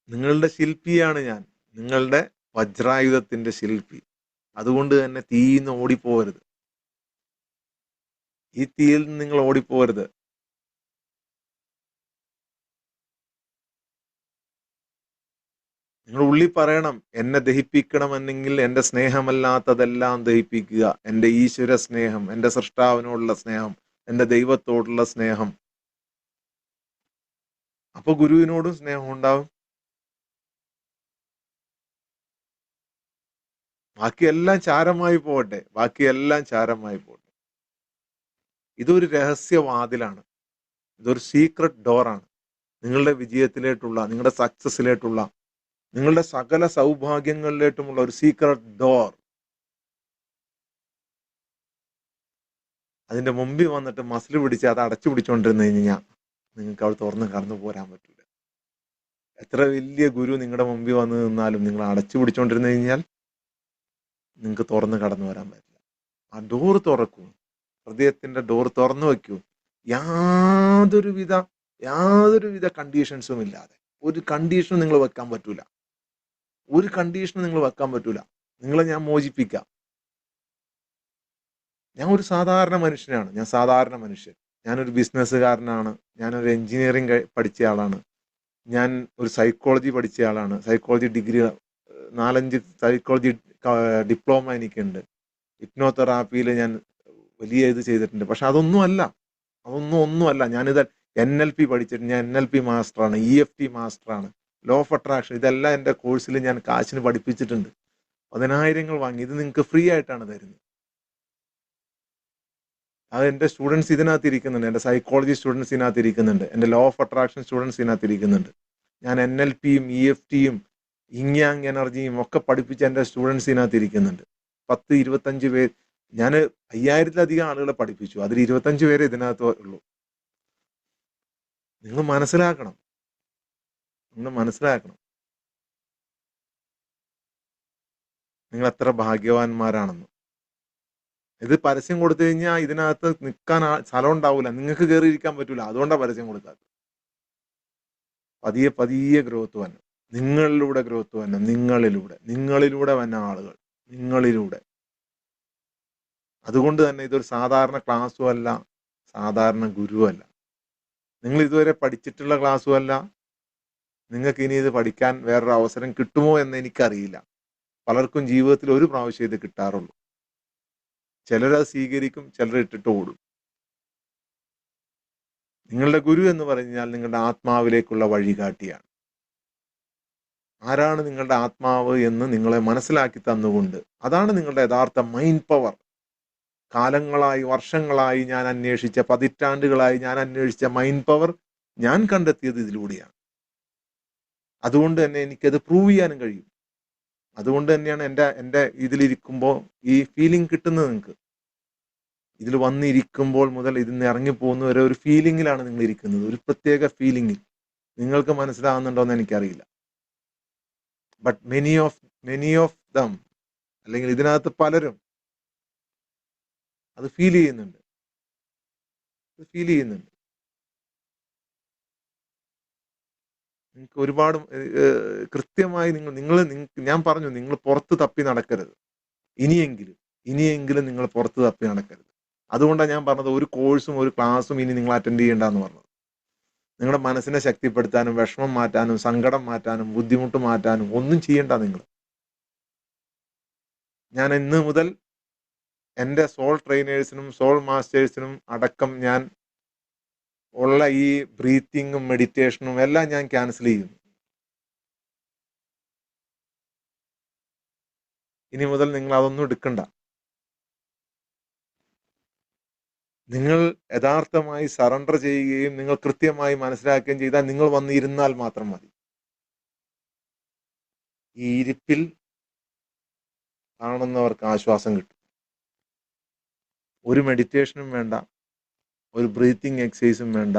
[SPEAKER 1] നിങ്ങളുടെ ശില്പിയാണ് ഞാൻ, നിങ്ങളുടെ വജ്രായുധത്തിന്റെ ശില്പി. അതുകൊണ്ട് തന്നെ തീയിന്ന് ഓടിപ്പോകരുത്. ഈ തീയിൽ നിന്ന് നിങ്ങൾ ഓടിപ്പോകരുത്. നിങ്ങൾ ഉള്ളിൽ പറയണം, എന്നെ ദഹിപ്പിക്കണമെന്നെങ്കിൽ എന്റെ സ്നേഹമല്ലാത്തതെല്ലാം ദഹിപ്പിക്കുക. എന്റെ ഈശ്വര സ്നേഹം, എന്റെ സൃഷ്ടാവിനോടുള്ള സ്നേഹം, എന്റെ ദൈവത്തോടുള്ള സ്നേഹം. അപ്പൊ ഗുരുവിനോടും സ്നേഹം ഉണ്ടാവും. ബാക്കിയെല്ലാം ചാരമായി പോകട്ടെ. ഇതൊരു രഹസ്യവാതിലാണ്. ഇതൊരു സീക്രട്ട് ഡോറാണ്. നിങ്ങളുടെ വിജയത്തിലേക്കുള്ള, നിങ്ങളുടെ സക്സസിലേക്കുള്ള, നിങ്ങളുടെ സകല സൗഭാഗ്യങ്ങളിലേക്കുമുള്ള ഒരു സീക്രട്ട് ഡോർ. അതിന്റെ മുമ്പിൽ വന്നിട്ട് മസിൽ പിടിച്ച് അത് അടച്ചു പിടിച്ചോണ്ടിരുന്നു കഴിഞ്ഞാൽ നിങ്ങൾക്ക് അവിടെ തുറന്ന് കടന്നു പോരാൻ പറ്റില്ല. എത്ര വലിയ ഗുരു നിങ്ങളുടെ മുമ്പിൽ വന്ന് നിന്നാലും നിങ്ങൾ അടച്ചു പിടിച്ചോണ്ടിരുന്നു കഴിഞ്ഞാൽ നിങ്ങൾക്ക് തുറന്ന് കടന്നു വരാൻ പറ്റില്ല. ആ ഡോർ തുറക്കൂ. ഹൃദയത്തിന്റെ ഡോർ തുറന്നു വെക്കൂ. യാതൊരുവിധ കണ്ടീഷൻസും ഇല്ലാതെ. ഒരു കണ്ടീഷനും നിങ്ങൾ വെക്കാൻ പറ്റൂല. നിങ്ങളെ ഞാൻ മോചിപ്പിക്കാം. ഞാൻ ഒരു സാധാരണ മനുഷ്യനാണ്. ഞാനൊരു ബിസിനസ്സുകാരനാണ്. ഞാനൊരു എഞ്ചിനീയറിംഗ് പഠിച്ച ആളാണ്. ഞാൻ ഒരു സൈക്കോളജി പഠിച്ച ആളാണ്. സൈക്കോളജി ഡിഗ്രി 4-5 സൈക്കോളജി ഡിപ്ലോമ എനിക്കുണ്ട്. ഹിപ്നോതെറാപ്പിയിൽ ഞാൻ വലിയ ഇത് ചെയ്തിട്ടുണ്ട്. പക്ഷെ അതൊന്നും അല്ല. ഞാനിത് NLP പഠിച്ചിട്ടുണ്ട്. ഞാൻ NLP മാസ്റ്ററാണ്, EFT മാസ്റ്ററാണ്, ലോ ഓഫ് അട്രാക്ഷൻ. ഇതെല്ലാം എൻ്റെ കോഴ്സിൽ ഞാൻ കാശിന് പഠിപ്പിച്ചിട്ടുണ്ട്. 10,000 വാങ്ങി. ഇത് നിങ്ങൾക്ക് ഫ്രീ ആയിട്ടാണ് തരുന്നത്. അത് എൻ്റെ സ്റ്റുഡൻസ് ഇതിനകത്ത് ഇരിക്കുന്നുണ്ട്. എൻ്റെ സൈക്കോളജി സ്റ്റുഡൻസ് ഇതിനകത്ത് ഇരിക്കുന്നുണ്ട്. എൻ്റെ ലോ ഓഫ് അട്രാക്ഷൻ സ്റ്റുഡൻസ് ഇതിനകത്ത് ഇരിക്കുന്നുണ്ട്. ഞാൻ NLPയും EFTയും ഇങ്യാങ് എനർജിയും ഒക്കെ പഠിപ്പിച്ച എൻ്റെ സ്റ്റുഡൻസ് ഇതിനകത്ത് ഇരിക്കുന്നുണ്ട്. 10-25 പേര്. ഞാൻ 5000-ലധികം ആളുകളെ പഠിപ്പിച്ചു. അതിൽ 25 പേരെ ഇതിനകത്ത് ഉള്ളൂ. നിങ്ങൾ മനസ്സിലാക്കണം. നിങ്ങൾ എത്ര ഭാഗ്യവാന്മാരാണെന്ന്. ഇത് പരസ്യം കൊടുത്തു കഴിഞ്ഞാൽ ഇതിനകത്ത് നിൽക്കാൻ സ്ഥലം ഉണ്ടാവില്ല. നിങ്ങൾക്ക് കയറിയിരിക്കാൻ പറ്റൂല. അതുകൊണ്ടാണ് പരസ്യം കൊടുക്കാത്തത്. പതിയെ ഗ്രോത്ത് വരണം. നിങ്ങളിലൂടെ ഗ്രോത്ത് വരണം. നിങ്ങളിലൂടെ വന്ന ആളുകൾ, നിങ്ങളിലൂടെ. അതുകൊണ്ട് തന്നെ ഇതൊരു സാധാരണ ക്ലാസ്സും അല്ല, സാധാരണ ഗുരുവല്ല. നിങ്ങൾ ഇതുവരെ പഠിച്ചിട്ടുള്ള ക്ലാസ്സും അല്ല. നിങ്ങൾക്ക് ഇനി ഇത് പഠിക്കാൻ വേറൊരു അവസരം കിട്ടുമോ എന്ന് എനിക്കറിയില്ല. പലർക്കും ജീവിതത്തിൽ ഒരു പ്രാവശ്യം ഇത് കിട്ടാറുള്ളൂ. ചിലരത് സ്വീകരിക്കും, ചിലർ ഇട്ടിട്ട് ഓടും. നിങ്ങളുടെ ഗുരു എന്ന് പറഞ്ഞാൽ നിങ്ങളുടെ ആത്മാവിലേക്കുള്ള വഴികാട്ടിയാണ്. ആരാണ് നിങ്ങളുടെ ആത്മാവ് എന്ന് നിങ്ങളെ മനസ്സിലാക്കി തന്നുകൊണ്ട്, അതാണ് നിങ്ങളുടെ യഥാർത്ഥ മൈൻഡ് പവർ. കാലങ്ങളായി, വർഷങ്ങളായി ഞാൻ അന്വേഷിച്ച, പതിറ്റാണ്ടുകളായി ഞാൻ അന്വേഷിച്ച മൈൻഡ് പവർ ഞാൻ കണ്ടെത്തിയത് ഇതിലൂടെയാണ്. അതുകൊണ്ട് തന്നെ എനിക്കത് പ്രൂവ് ചെയ്യാനും കഴിയും. അതുകൊണ്ട് തന്നെയാണ് എൻ്റെ ഇതിലിരിക്കുമ്പോൾ ഈ ഫീലിംഗ് കിട്ടുന്നത്. നിങ്ങൾക്ക് ഇതിൽ വന്നിരിക്കുമ്പോൾ മുതൽ ഇതിന്ന് ഇറങ്ങിപ്പോകുന്ന വരെ ഒരു ഫീലിംഗിലാണ് നിങ്ങൾ ഇരിക്കുന്നത്. ഒരു പ്രത്യേക ഫീലിംഗിൽ. നിങ്ങൾക്ക് മനസ്സിലാവുന്നുണ്ടോ എന്ന് എനിക്കറിയില്ല. ബട്ട് മെനി ഓഫ് ദം, അല്ലെങ്കിൽ ഇതിനകത്ത് പലരും അത് ഫീൽ ചെയ്യുന്നുണ്ട്. നിങ്ങൾക്ക് ഒരുപാട് കൃത്യമായി ഞാൻ പറഞ്ഞു, നിങ്ങൾ പുറത്ത് തപ്പി നടക്കരുത്. ഇനിയെങ്കിലും നിങ്ങൾ പുറത്ത് തപ്പി നടക്കരുത്. അതുകൊണ്ടാണ് ഞാൻ പറഞ്ഞത് ഒരു കോഴ്സും ഒരു ക്ലാസ്സും ഇനി നിങ്ങൾ അറ്റൻഡ് ചെയ്യേണ്ടെന്ന് പറഞ്ഞത്. നിങ്ങളുടെ മനസ്സിനെ ശക്തിപ്പെടുത്താനും, വിഷമം മാറ്റാനും, സങ്കടം മാറ്റാനും, ബുദ്ധിമുട്ട് മാറ്റാനും ഒന്നും ചെയ്യണ്ട നിങ്ങൾ. ഞാൻ ഇന്ന് മുതൽ എൻ്റെ സോൾ ട്രെയിനേഴ്സിനും സോൾ മാസ്റ്റേഴ്സിനും അടക്കം ഞാൻ ഉള്ള ഈ ബ്രീത്തിങ്ങും മെഡിറ്റേഷനും എല്ലാം ഞാൻ ക്യാൻസൽ ചെയ്യുന്നു. ഇനി മുതൽ നിങ്ങൾ അതൊന്നും എടുക്കണ്ട. നിങ്ങൾ യഥാർത്ഥമായി സറണ്ടർ ചെയ്യുകയും നിങ്ങൾ കൃത്യമായി മനസ്സിലാക്കുകയും ചെയ്താൽ നിങ്ങൾ വന്നിരുന്നാൽ മാത്രം മതി. ഈ ഇരിപ്പിൽ കാണുന്നവർക്ക് ആശ്വാസം കിട്ടും. ഒരു മെഡിറ്റേഷനും വേണ്ട, ഒരു ബ്രീത്തിങ് എക്സസൈസും വേണ്ട,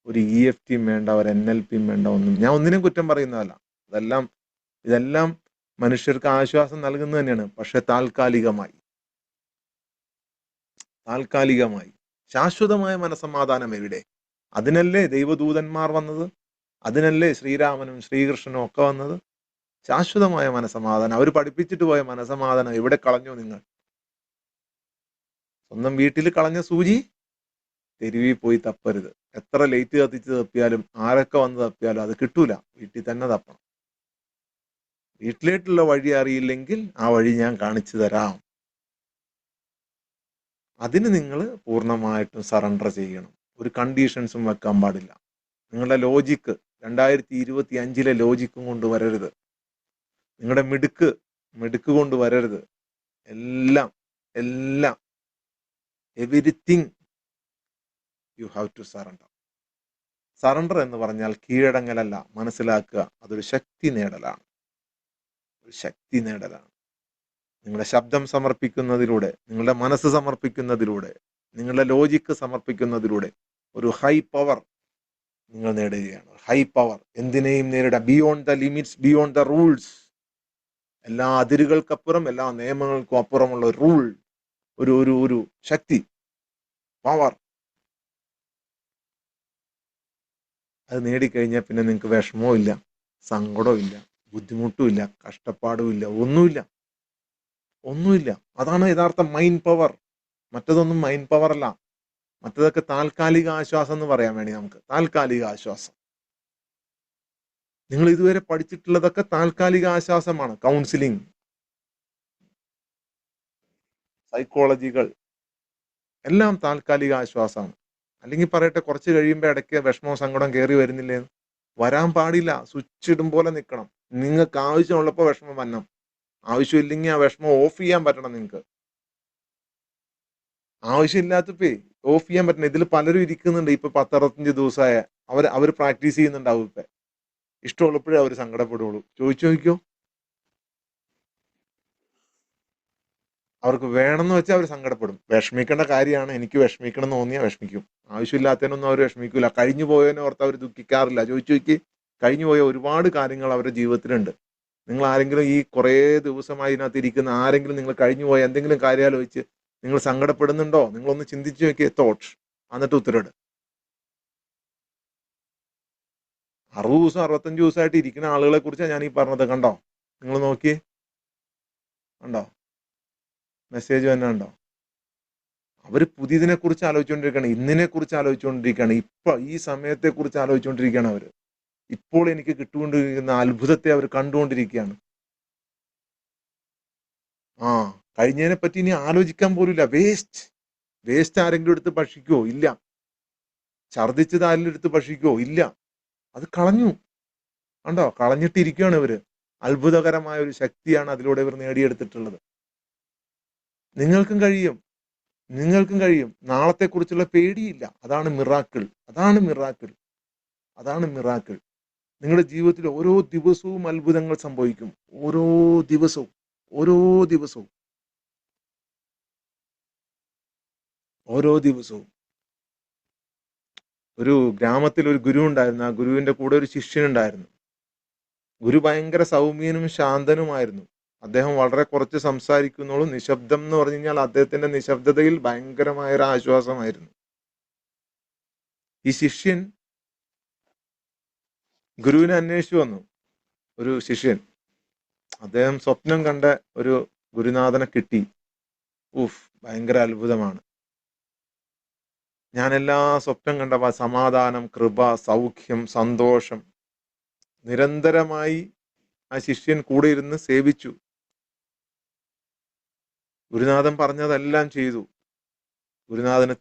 [SPEAKER 1] ഒരു EFTയും വേണ്ട, ഒരു NLPയും വേണ്ട, ഒന്നും. ഞാൻ ഒന്നിനും കുറ്റം പറയുന്നതല്ല. ഇതെല്ലാം മനുഷ്യർക്ക് ആശ്വാസം നൽകുന്നത് തന്നെയാണ്. പക്ഷെ താൽക്കാലികമായി. ശാശ്വതമായ മനസമാധാനം എവിടെ? അതിനല്ലേ ദൈവദൂതന്മാർ വന്നത്? അതിനല്ലേ ശ്രീരാമനും ശ്രീകൃഷ്ണനും ഒക്കെ വന്നത്? ശാശ്വതമായ മനസമാധാനം. അവർ പഠിപ്പിച്ചിട്ട് പോയ മനസമാധാനം എവിടെ കളഞ്ഞു നിങ്ങൾ? സ്വന്തം വീട്ടിൽ കളഞ്ഞ സൂചി തെരുവിൽ പോയി തപ്പരുത്. എത്ര ലൈറ്റ് കത്തിച്ച് തപ്പിയാലും ആരൊക്കെ വന്ന് തപ്പിയാലും അത് കിട്ടൂല. വീട്ടിൽ തന്നെ തപ്പണം. വീട്ടിലേക്കുള്ള വഴി അറിയില്ലെങ്കിൽ ആ വഴി ഞാൻ കാണിച്ചു തരാം. അതിന് നിങ്ങൾ പൂർണ്ണമായിട്ടും സറണ്ടർ ചെയ്യണം. ഒരു കണ്ടീഷൻസും വെക്കാൻ പാടില്ല. നിങ്ങളുടെ ലോജിക്ക് 2025 ലോജിക്കും കൊണ്ട് വരരുത്. നിങ്ങളുടെ മിടുക്ക് കൊണ്ട് വരരുത്. എല്ലാം everything you have to surrender. Surrender എന്ന് പറഞ്ഞാൽ കീഴടങ്ങലല്ല, മനസ്സിലാക്കുക. അതൊരു ശക്തി നേടലാണ്. നിങ്ങളുടെ ശബ്ദം സമർപ്പിക്കുന്നതിലൂടെ, നിങ്ങളുടെ മനസ്സ് സമർപ്പിക്കുന്നതിലൂടെ, നിങ്ങളുടെ ലോജിക്ക് സമർപ്പിക്കുന്നതിലൂടെ ഒരു ഹൈ പവർ നിങ്ങൾ നേടുകയാണ്. ഹൈ പവർ എന്തിനേയും നേരിടാം. Beyond the limits, beyond the rules. എല്ലാ അതിരുകൾക്കപ്പുറം, എല്ലാ നിയമങ്ങൾക്കും അപ്പുറമുള്ള റൂൾ, ഒരു ശക്തി, പവർ. അത് നേടിക്കഴിഞ്ഞാൽ പിന്നെ നിങ്ങൾക്ക് വിഷമവും ഇല്ല, സങ്കടവും ഇല്ല, ബുദ്ധിമുട്ടും ഇല്ല, കഷ്ടപ്പാടും ഇല്ല, ഒന്നുമില്ല. അതാണ് യഥാർത്ഥ മൈൻഡ് പവർ. മറ്റതൊന്നും മൈൻഡ് പവർ അല്ല. മറ്റതൊക്കെ താൽക്കാലിക ആശ്വാസം എന്ന് പറയാൻ വേണ്ടി നമുക്ക്. താൽക്കാലിക ആശ്വാസം. നിങ്ങൾ ഇതുവരെ പഠിച്ചിട്ടുള്ളതൊക്കെ താൽക്കാലിക ആശ്വാസമാണ്. കൗൺസിലിംഗ്, സൈക്കോളജികൾ എല്ലാം താൽക്കാലിക ആശ്വാസമാണ്. അല്ലെങ്കിൽ പറയട്ടെ, കുറച്ച് കഴിയുമ്പോൾ ഇടയ്ക്ക് വിഷമവും സങ്കടം കയറി വരുന്നില്ലേ? വരാൻ പാടില്ല. സ്വിച്ച് ഇടും പോലെ നിൽക്കണം. നിങ്ങൾക്ക് ആവശ്യമുള്ളപ്പോൾ വിഷമം വരണം. ആവശ്യമില്ലെങ്കിൽ ആ വിഷമം ഓഫ് ചെയ്യാൻ പറ്റണം. നിങ്ങൾക്ക് ആവശ്യമില്ലാത്തപ്പോ ഓഫ് ചെയ്യാൻ പറ്റണം. ഇതിൽ പലരും ഇരിക്കുന്നുണ്ട് ഇപ്പൊ 10-65 ദിവസമായ. അവർ പ്രാക്ടീസ് ചെയ്യുന്നുണ്ടാവും. ഇപ്പൊ ഇഷ്ടമുള്ളപ്പോഴേ അവർ സങ്കടപ്പെടുള്ളൂ. ചോദിച്ചു നോക്കിയോ? അവർക്ക് വേണമെന്ന് വെച്ചാൽ അവർ സങ്കടപ്പെടും. വിഷമിക്കേണ്ട കാര്യമാണ്. എനിക്ക് വിഷമിക്കണം എന്ന് തോന്നിയാൽ വിഷമിക്കും. ആവശ്യമില്ലാത്തതിനൊന്നും അവർ വിഷമിക്കൂല. കഴിഞ്ഞു പോയതിനെ ഓർത്ത് അവർ ദുഃഖിക്കാറില്ല. ചോദിച്ചു നോക്കി, കഴിഞ്ഞു പോയ ഒരുപാട് കാര്യങ്ങൾ അവരുടെ ജീവിതത്തിലുണ്ട്. നിങ്ങൾ ആരെങ്കിലും ഈ കുറേ ദിവസമായി ഇതിനകത്ത് ഇരിക്കുന്ന ആരെങ്കിലും നിങ്ങൾ കഴിഞ്ഞു പോയ എന്തെങ്കിലും കാര്യം ആലോചിച്ച് നിങ്ങൾ സങ്കടപ്പെടുന്നുണ്ടോ? നിങ്ങളൊന്ന് ചിന്തിച്ചു നോക്കിയേ. തോട്ട്, എന്നിട്ട് ഉത്തരവിട്. 60 ദിവസം 65 ദിവസമായിട്ട് ഇരിക്കുന്ന ആളുകളെ കുറിച്ചാണ് ഞാൻ ഈ പറഞ്ഞത്. കണ്ടോ? നിങ്ങൾ നോക്കിയേ, കണ്ടോ? മെസ്സേജ് തന്നെ ഉണ്ടോ? അവര് പുതിയതിനെ കുറിച്ച് ആലോചിച്ചുകൊണ്ടിരിക്കുകയാണ്. ഇന്നിനെ കുറിച്ച് ആലോചിച്ചുകൊണ്ടിരിക്കുകയാണ്. ഇപ്പൊ ഈ സമയത്തെ കുറിച്ച് ആലോചിച്ചുകൊണ്ടിരിക്കുകയാണ്. അവര് ഇപ്പോൾ എനിക്ക് കിട്ടുകൊണ്ടിരിക്കുന്ന അത്ഭുതത്തെ അവർ കണ്ടുകൊണ്ടിരിക്കുകയാണ്. കഴിഞ്ഞതിനെ പറ്റി ഇനി ആലോചിക്കാൻ പോലുമില്ല. വേസ്റ്റ് ആരെങ്കിലും എടുത്ത് ഭക്ഷിക്കുവോ? ഇല്ല. ഛർദിച്ചത് ആരെങ്കിലും എടുത്ത് ഭക്ഷിക്കുവോ? ഇല്ല. അത് കളഞ്ഞു. കണ്ടോ? കളഞ്ഞിട്ടിരിക്കുകയാണ് ഇവര്. അത്ഭുതകരമായ ഒരു ശക്തിയാണ് അതിലൂടെ ഇവർ നേടിയെടുത്തിട്ടുള്ളത്. നിങ്ങൾക്കും കഴിയും. നാളത്തെ കുറിച്ചുള്ള പേടിയില്ല. അതാണ് മിറാക്കിൾ. നിങ്ങളുടെ ജീവിതത്തിൽ ഓരോ ദിവസവും അത്ഭുതങ്ങൾ സംഭവിക്കും. ഓരോ ദിവസവും. ഒരു ഗ്രാമത്തിൽ ഒരു ഗുരു ഉണ്ടായിരുന്നു. ആ ഗുരുവിന്റെ കൂടെ ഒരു ശിഷ്യനുണ്ടായിരുന്നു. ഗുരു ഭയങ്കര സൗമ്യനും ശാന്തനുമായിരുന്നു. അദ്ദേഹം വളരെ കുറച്ച് സംസാരിക്കുന്നുള്ളൂ. നിശബ്ദം എന്ന് പറഞ്ഞു കഴിഞ്ഞാൽ അദ്ദേഹത്തിന്റെ നിശബ്ദതയിൽ ഭയങ്കരമായ ഒരു ആശ്വാസമായിരുന്നു. ഈ ശിഷ്യൻ ഗുരുവിനെ അന്വേഷിച്ചു വന്നു. ഒരു ശിഷ്യൻ, അദ്ദേഹം സ്വപ്നം കണ്ട ഒരു ഗുരുനാഥനെ കിട്ടി. ഭയങ്കര അത്ഭുതമാണ്. ഞാൻ എല്ലാ സ്വപ്നം കണ്ട സമാധാനം, കൃപ, സൗഖ്യം, സന്തോഷം നിരന്തരമായി ആ ശിഷ്യൻ കൂടെ ഇരുന്ന് സേവിച്ചു. ഗുരുനാഥൻ പറഞ്ഞതെല്ലാം ചെയ്തു. ഗുരുനാഥന്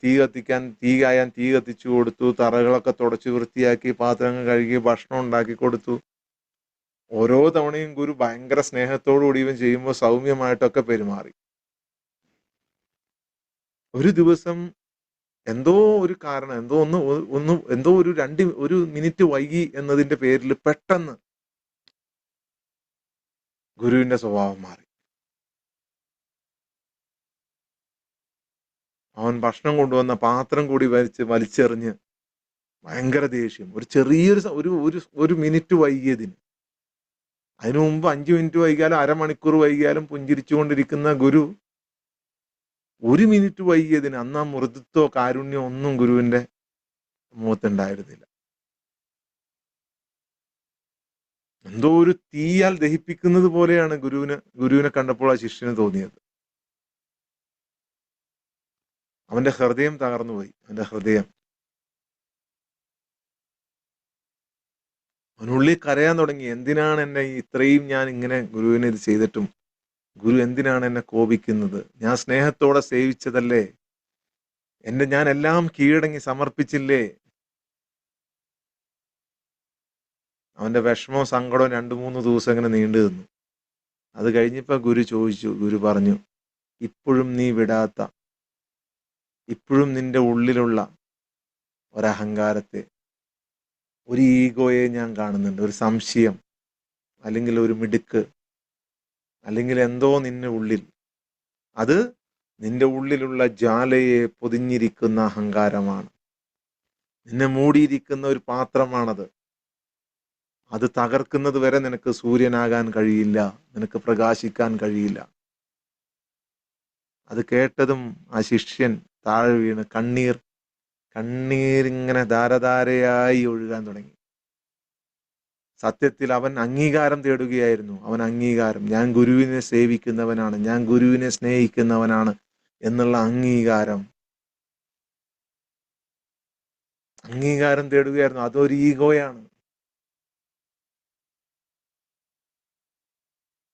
[SPEAKER 1] തീ കായാൻ തീ കത്തിച്ചു കൊടുത്തു. തറകളൊക്കെ തുടച്ച് വൃത്തിയാക്കി, പാത്രങ്ങൾ കഴുകി, ഭക്ഷണം ഉണ്ടാക്കി കൊടുത്തു. ഓരോ തവണയും ഗുരു ഭയങ്കര സ്നേഹത്തോടു കൂടി ഇവൻ ചെയ്യുമ്പോൾ സൗമ്യമായിട്ടൊക്കെ പെരുമാറി. ഒരു ദിവസം എന്തോ ഒരു കാരണം, എന്തോ ഒരു മിനിറ്റ് വൈകി എന്നതിന്റെ പേരിൽ പെട്ടെന്ന് ഗുരുവിന്റെ സ്വഭാവം മാറി. അവൻ ഭക്ഷണം കൊണ്ടുവന്ന പാത്രം കൂടി വലിച്ചെറിഞ്ഞ് ഭയങ്കര ദേഷ്യം. ഒരു ചെറിയൊരു ഒരു മിനിറ്റ് വൈകിയതിന്. അതിനു മുമ്പ് 5 മിനിറ്റ് വൈകിയാലും അരമണിക്കൂർ വൈകിയാലും പുഞ്ചിരിച്ചുകൊണ്ടിരിക്കുന്ന ഗുരു ഒരു മിനിറ്റ് വൈകിയതിന് അന്ന് ആ മൃദുത്വോ കാരുണ്യോ ഒന്നും ഗുരുവിന്റെ മുഖത്തുണ്ടായിരുന്നില്ല. എന്തോ ഒരു തീയാൽ ദഹിപ്പിക്കുന്നത് പോലെയാണ് ഗുരുവിനെ കണ്ടപ്പോൾ ആ ശിഷ്യന് തോന്നിയത്. അവന്റെ ഹൃദയം തകർന്നുപോയി. അവന്റെ ഹൃദയം, അവനുള്ളിൽ കരയാൻ തുടങ്ങി. എന്തിനാണ് എന്നെ ഇത്രയും ഞാൻ ഇങ്ങനെ ഗുരുവിനെ ഇത് ചെയ്തിട്ടും ഗുരു എന്തിനാണ് എന്നെ കോപിക്കുന്നത്? ഞാൻ സ്നേഹത്തോടെ സേവിച്ചതല്ലേ, ഞാൻ എല്ലാം കീഴടങ്ങി സമർപ്പിച്ചില്ലേ? അവന്റെ വിഷമവും സങ്കടവും 2-3 ദിവസം ഇങ്ങനെ നീണ്ടു നിന്നു. അത് കഴിഞ്ഞപ്പോ ഗുരു പറഞ്ഞു, ഇപ്പോഴും നീ വിടാത്ത, ഇപ്പോഴും നിന്റെ ഉള്ളിലുള്ള ഒരഹങ്കാരത്തെ, ഒരു ഈഗോയെ ഞാൻ കാണുന്നുണ്ട്. ഒരു സംശയം, അല്ലെങ്കിൽ ഒരു മിടുക്ക്, അല്ലെങ്കിൽ എന്തോ നിന്റെ ഉള്ളിൽ, അത് നിന്റെ ഉള്ളിലുള്ള ജ്വാലയെ പൊതിഞ്ഞിരിക്കുന്ന അഹങ്കാരമാണ്. നിന്നെ മൂടിയിരിക്കുന്ന ഒരു പാത്രമാണത്. അത് തകർക്കുന്നത് വരെ നിനക്ക് സൂര്യനാകാൻ കഴിയില്ല, നിനക്ക് പ്രകാശിക്കാൻ കഴിയില്ല. അത് കേട്ടതും ആ ശിഷ്യൻ താഴെ വീണ് കണ്ണീരിങ്ങനെ ധാരധാരയായി ഒഴുകാൻ തുടങ്ങി. സത്യത്തിൽ അവൻ അംഗീകാരം തേടുകയായിരുന്നു. അവൻ അംഗീകാരം, ഞാൻ ഗുരുവിനെ സേവിക്കുന്നവനാണ്, ഞാൻ ഗുരുവിനെ സ്നേഹിക്കുന്നവനാണ് എന്നുള്ള അംഗീകാരം തേടുകയായിരുന്നു. അതൊരു ഈഗോയാണ്.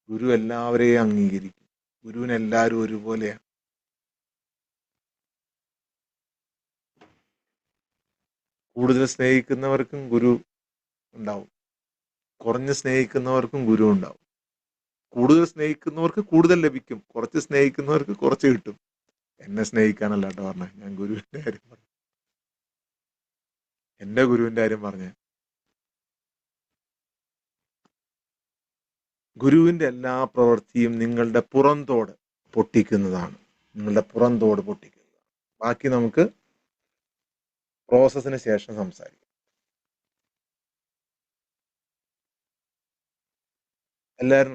[SPEAKER 1] ഗുരു എല്ലാവരെയും അംഗീകരിക്കും. ഗുരുവിനെ എല്ലാവരും ഒരുപോലെയാണ്. കൂടുതൽ സ്നേഹിക്കുന്നവർക്കും ഗുരു ഉണ്ടാവും, കുറഞ്ഞ് സ്നേഹിക്കുന്നവർക്കും ഗുരു ഉണ്ടാവും. കൂടുതൽ സ്നേഹിക്കുന്നവർക്ക് കൂടുതൽ ലഭിക്കും, കുറച്ച് സ്നേഹിക്കുന്നവർക്ക് കുറച്ച് കിട്ടും. എന്നെ സ്നേഹിക്കാനല്ല കേട്ടോ പറഞ്ഞേ, ഞാൻ ഗുരുവിന്റെ കാര്യം പറഞ്ഞു, എന്റെ ഗുരുവിന്റെ കാര്യം പറഞ്ഞേ. ഗുരുവിന്റെ എല്ലാ പ്രവൃത്തിയും നിങ്ങളുടെ പുറന്തോട് പൊട്ടിക്കുന്നതാണ്. നിങ്ങളുടെ പുറന്തോട് പൊട്ടിക്കുന്നതാണ്. ബാക്കി നമുക്ക് പ്രോസസ്സിന് ശേഷം സംസാരിക്കാം. എല്ലാവരും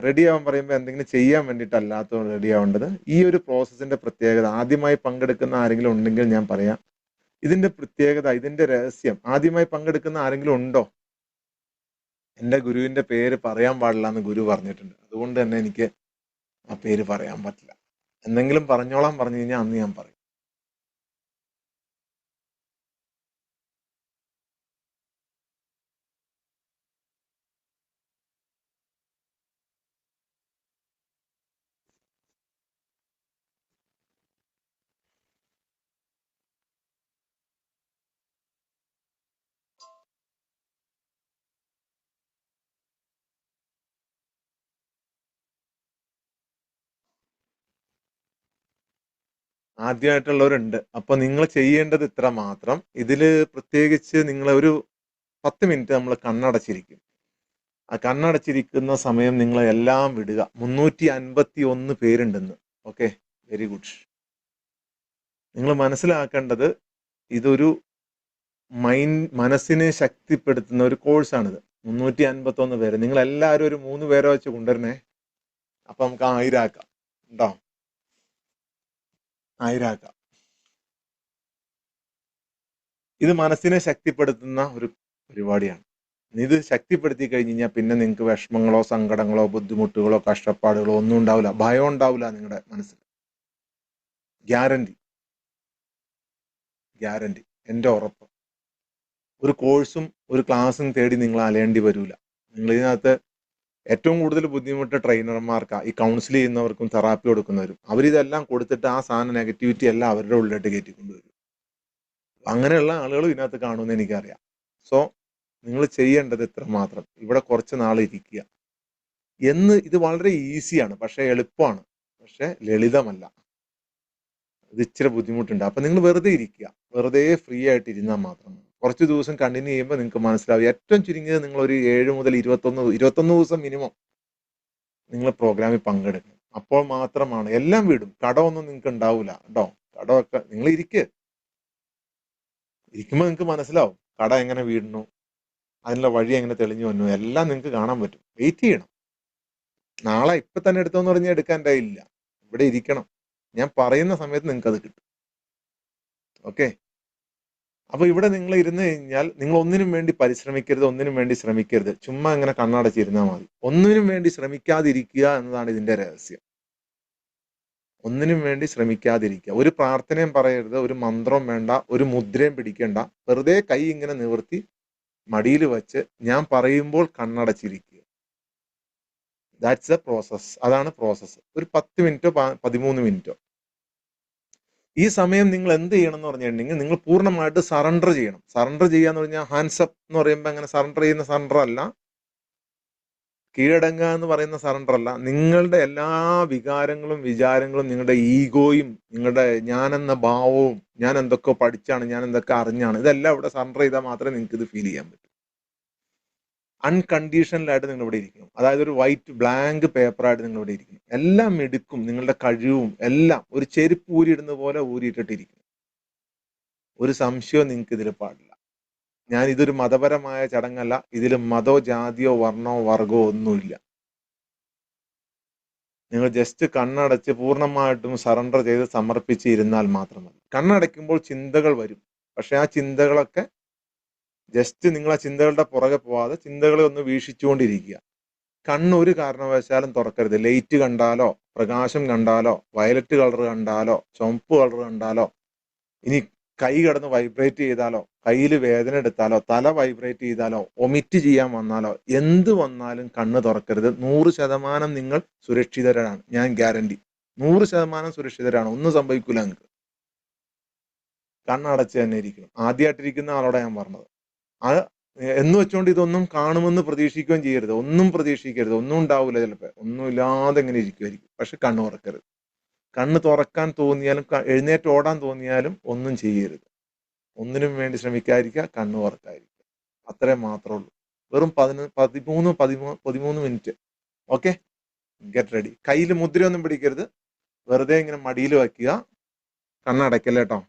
[SPEAKER 1] റെഡിയാവാൻ പറയുമ്പോൾ എന്തെങ്കിലും ചെയ്യാൻ വേണ്ടിയിട്ടല്ലാത്ത റെഡിയാവേണ്ടത്. ഈ ഒരു പ്രോസസ്സിന്റെ പ്രത്യേകത, ആദ്യമായി പങ്കെടുക്കുന്ന ആരെങ്കിലും ഉണ്ടെങ്കിൽ ഞാൻ പറയാം. ഇതിന്റെ പ്രത്യേകത, ഇതിന്റെ രഹസ്യം, ആദ്യമായി പങ്കെടുക്കുന്ന ആരെങ്കിലും ഉണ്ടോ? എന്റെ ഗുരുവിന്റെ പേര് പറയാൻ പാടില്ല എന്ന് ഗുരു പറഞ്ഞിട്ടുണ്ട്. അതുകൊണ്ട് തന്നെ എനിക്ക് ആ പേര് പറയാൻ പറ്റില്ല. എന്തെങ്കിലും പറഞ്ഞോളാൻ പറഞ്ഞു കഴിഞ്ഞാൽ അന്ന് ഞാൻ പറയും. ആദ്യമായിട്ടുള്ളവരുണ്ട്. അപ്പൊ നിങ്ങൾ ചെയ്യേണ്ടത് ഇത്ര മാത്രം. ഇതില് പ്രത്യേകിച്ച് നിങ്ങൾ ഒരു 10 മിനിറ്റ് നമ്മൾ കണ്ണടച്ചിരിക്കും. ആ കണ്ണടച്ചിരിക്കുന്ന സമയം നിങ്ങൾ എല്ലാം വിടുക. 351 പേരുണ്ടെന്ന്. Okay, very good. നിങ്ങൾ മനസ്സിലാക്കേണ്ടത്, ഇതൊരു മനസ്സിനെ ശക്തിപ്പെടുത്തുന്ന ഒരു കോഴ്സാണിത്. 351 പേര്, നിങ്ങൾ എല്ലാവരും ഒരു 3 പേരെ വെച്ച് കൊണ്ടുവരണേ. അപ്പൊ നമുക്ക് 1000 ആക്കാം. ഉണ്ടോ? 1000 ആക്കാം. ഇത് മനസ്സിനെ ശക്തിപ്പെടുത്തുന്ന ഒരു പരിപാടിയാണ്. ഇത് ശക്തിപ്പെടുത്തി കഴിഞ്ഞ് കഴിഞ്ഞാൽ പിന്നെ നിങ്ങൾക്ക് വിഷമങ്ങളോ സങ്കടങ്ങളോ ബുദ്ധിമുട്ടുകളോ കഷ്ടപ്പാടുകളോ ഒന്നും ഉണ്ടാവില്ല. ഭയം ഉണ്ടാവില്ല നിങ്ങളുടെ മനസ്സിൽ. ഗ്യാരണ്ടി, എൻ്റെ ഉറപ്പ്. ഒരു കോഴ്സും ഒരു ക്ലാസ്സും തേടി നിങ്ങൾ അലയേണ്ടി വരില്ല. നിങ്ങൾ ഇതിനകത്ത് ഏറ്റവും കൂടുതൽ ബുദ്ധിമുട്ട് ട്രെയിനർമാർക്കാണ്, ഈ കൗൺസിൽ ചെയ്യുന്നവർക്കും തെറാപ്പി കൊടുക്കുന്നവരും. അവരിതെല്ലാം കൊടുത്തിട്ട് ആ സാധനം നെഗറ്റിവിറ്റി എല്ലാം അവരുടെ ഉള്ളിലോട്ട് കയറ്റിക്കൊണ്ടുവരും. അങ്ങനെയുള്ള ആളുകൾ ഇതിനകത്ത് കാണുമെന്ന് എനിക്കറിയാം. സോ നിങ്ങൾ ചെയ്യേണ്ടത് ഇത്ര മാത്രം, ഇവിടെ കുറച്ച് നാൾ ഇരിക്കുക ഇത് വളരെ ഈസിയാണ്, പക്ഷെ എളുപ്പമാണ്, പക്ഷെ ലളിതമല്ല. ഇത് ഇച്ചിരി ബുദ്ധിമുട്ടുണ്ട്. അപ്പൊ നിങ്ങൾ വെറുതെ ഇരിക്കുക, വെറുതെ ഫ്രീ ആയിട്ട് ഇരുന്നാൽ മാത്രം. കുറച്ച് ദിവസം കണ്ടിന്യൂ ചെയ്യുമ്പോൾ നിങ്ങൾക്ക് മനസ്സിലാവും. ഏറ്റവും ചുരുങ്ങിയത് നിങ്ങൾ ഒരു 7 മുതൽ 21 ദിവസം മിനിമം നിങ്ങൾ പ്രോഗ്രാമിൽ പങ്കെടുക്കണം. അപ്പോൾ മാത്രമാണ് എല്ലാം വിടും. കടമൊന്നും നിങ്ങൾക്ക് ഉണ്ടാവില്ല കേട്ടോ. കടമൊക്കെ നിങ്ങൾ ഇരിക്കുമ്പോൾ നിങ്ങൾക്ക് മനസ്സിലാവും കട എങ്ങനെ വീടുന്നു, അതിനുള്ള വഴി എങ്ങനെ തെളിഞ്ഞു വന്നു, എല്ലാം നിങ്ങൾക്ക് കാണാൻ പറ്റും. വെയിറ്റ് ചെയ്യണം. നാളെ ഇപ്പൊ തന്നെ എടുത്തോന്ന് പറഞ്ഞാൽ എടുക്കാൻ ഇല്ല. ഇവിടെ ഇരിക്കണം. ഞാൻ പറയുന്ന സമയത്ത് നിങ്ങൾക്ക് അത് കിട്ടും. ഓക്കെ. അപ്പൊ ഇവിടെ നിങ്ങൾ ഇരുന്ന് കഴിഞ്ഞാൽ നിങ്ങൾ ഒന്നിനും വേണ്ടി പരിശ്രമിക്കരുത്, ഒന്നിനും വേണ്ടി ശ്രമിക്കരുത്. ചുമ്മാ ഇങ്ങനെ കണ്ണടച്ചിരുന്നാൽ മതി. ഒന്നിനും വേണ്ടി ശ്രമിക്കാതിരിക്കുക എന്നതാണ് ഇതിന്റെ രഹസ്യം. ഒന്നിനും വേണ്ടി ശ്രമിക്കാതിരിക്കുക. ഒരു പ്രാർത്ഥനയും പറയരുത്, ഒരു മന്ത്രവും വേണ്ട, ഒരു മുദ്രയും പിടിക്കണ്ട. വെറുതെ കൈ ഇങ്ങനെ നിവർത്തി മടിയിൽ വെച്ച് ഞാൻ പറയുമ്പോൾ കണ്ണടച്ചിരിക്കുക. That's a process. അതാണ് പ്രോസസ്സ്. ഒരു 10 മിനിറ്റോ 13 മിനിറ്റോ. ഈ സമയം നിങ്ങൾ എന്ത് ചെയ്യണം എന്ന് പറഞ്ഞിട്ടുണ്ടെങ്കിൽ നിങ്ങൾ പൂർണ്ണമായിട്ട് സറണ്ടർ ചെയ്യണം. സറണ്ടർ ചെയ്യാന്ന് പറഞ്ഞാൽ ഹാൻഡ്സ് അപ്പ് എന്ന് പറയുമ്പോൾ അങ്ങനെ സറണ്ടർ ചെയ്യുന്ന സറണ്ടർ അല്ല, കീഴടങ്ങുക എന്ന് പറയുന്ന സറണ്ടർ അല്ല. നിങ്ങളുടെ എല്ലാ വികാരങ്ങളും വിചാരങ്ങളും, നിങ്ങളുടെ ഈഗോയും, നിങ്ങളുടെ ഞാനെന്ന ഭാവവും, ഞാൻ എന്തൊക്കെ പഠിച്ചാണ്, ഞാൻ എന്തൊക്കെ അറിഞ്ഞാണ്, ഇതെല്ലാം ഇവിടെ സറണ്ടർ ചെയ്താൽ മാത്രമേ നിങ്ങൾക്ക് ഇത് ഫീൽ ചെയ്യാൻ പറ്റൂ. അൺകണ്ടീഷണലായിട്ട് നിങ്ങൾ ഇവിടെ ഇരിക്കണം. അതായത് ഒരു വൈറ്റ് ബ്ലാങ്ക് പേപ്പറായിട്ട് നിങ്ങൾ ഇവിടെ ഇരിക്കണം. എല്ലാം എടുക്കും, നിങ്ങളുടെ കഴിവും എല്ലാം ഒരു ചെരുപ്പ് ഊരിയിടുന്ന പോലെ ഊരിയിട്ടിട്ടിരിക്കണം. ഒരു സംശയവും നിങ്ങൾക്ക് ഇതിൽ പാടില്ല. ഞാൻ ഇതൊരു മതപരമായ ചടങ്ങല്ല. ഇതിൽ മതോ ജാതിയോ വർണ്ണോ വർഗമോ ഒന്നുമില്ല. നിങ്ങൾ ജസ്റ്റ് കണ്ണടച്ച് പൂർണ്ണമായിട്ടും സറണ്ടർ ചെയ്ത് സമർപ്പിച്ച് ഇരുന്നാൽ മാത്രമല്ല. കണ്ണടയ്ക്കുമ്പോൾ ചിന്തകൾ വരും. പക്ഷെ ആ ചിന്തകളൊക്കെ ജസ്റ്റ് നിങ്ങൾ ആ ചിന്തകളുടെ പുറകെ പോവാതെ ചിന്തകളെ ഒന്ന് വീക്ഷിച്ചുകൊണ്ടിരിക്കുക. കണ്ണ് ഒരു കാരണവശാലും തുറക്കരുത്. ലൈറ്റ് കണ്ടാലോ, പ്രകാശം കണ്ടാലോ, വയലറ്റ് കളർ കണ്ടാലോ, ചുവപ്പ് കളർ കണ്ടാലോ, ഇനി കൈ കിടന്ന് വൈബ്രേറ്റ് ചെയ്താലോ, കയ്യിൽ വേദന എടുത്താലോ, തല വൈബ്രേറ്റ് ചെയ്താലോ, ഒമിറ്റ് ചെയ്യാൻ വന്നാലോ, എന്ത് വന്നാലും കണ്ണ് തുറക്കരുത്. 100% നിങ്ങൾ സുരക്ഷിതരാണ്. ഞാൻ ഗ്യാരണ്ടി. 100% സുരക്ഷിതരാണ്. ഒന്നും സംഭവിക്കില്ല നിങ്ങൾക്ക്. കണ്ണടച്ച് തന്നെ ഇരിക്കണം. ആദ്യമായിട്ടിരിക്കുന്ന ആളോടെ ഞാൻ പറഞ്ഞത്. അത് എന്ന് വെച്ചുകൊണ്ട് ഇതൊന്നും കാണുമെന്ന് പ്രതീക്ഷിക്കുകയും ചെയ്യരുത്. ഒന്നും പ്രതീക്ഷിക്കരുത്. ഒന്നും ഉണ്ടാവില്ല. ചിലപ്പോൾ ഒന്നും ഇല്ലാതെ ഇങ്ങനെ ഇരിക്കുമായിരിക്കും. പക്ഷെ കണ്ണ് തുറക്കരുത്. കണ്ണ് തുറക്കാൻ തോന്നിയാലും എഴുന്നേറ്റ് ഓടാൻ തോന്നിയാലും ഒന്നും ചെയ്യരുത്. ഒന്നിനും വേണ്ടി ശ്രമിക്കാതിരിക്കുക, കണ്ണ് തുറക്കാതിരിക്കുക. അത്രേ മാത്രമേ ഉള്ളൂ. വെറും 13 മിനിറ്റ്. Okay, get ready. കയ്യിൽ മുദ്രയൊന്നും പിടിക്കരുത്. വെറുതെ ഇങ്ങനെ മടിയിൽ വയ്ക്കുക. കണ്ണടയ്ക്കല്ലേ കേട്ടോ.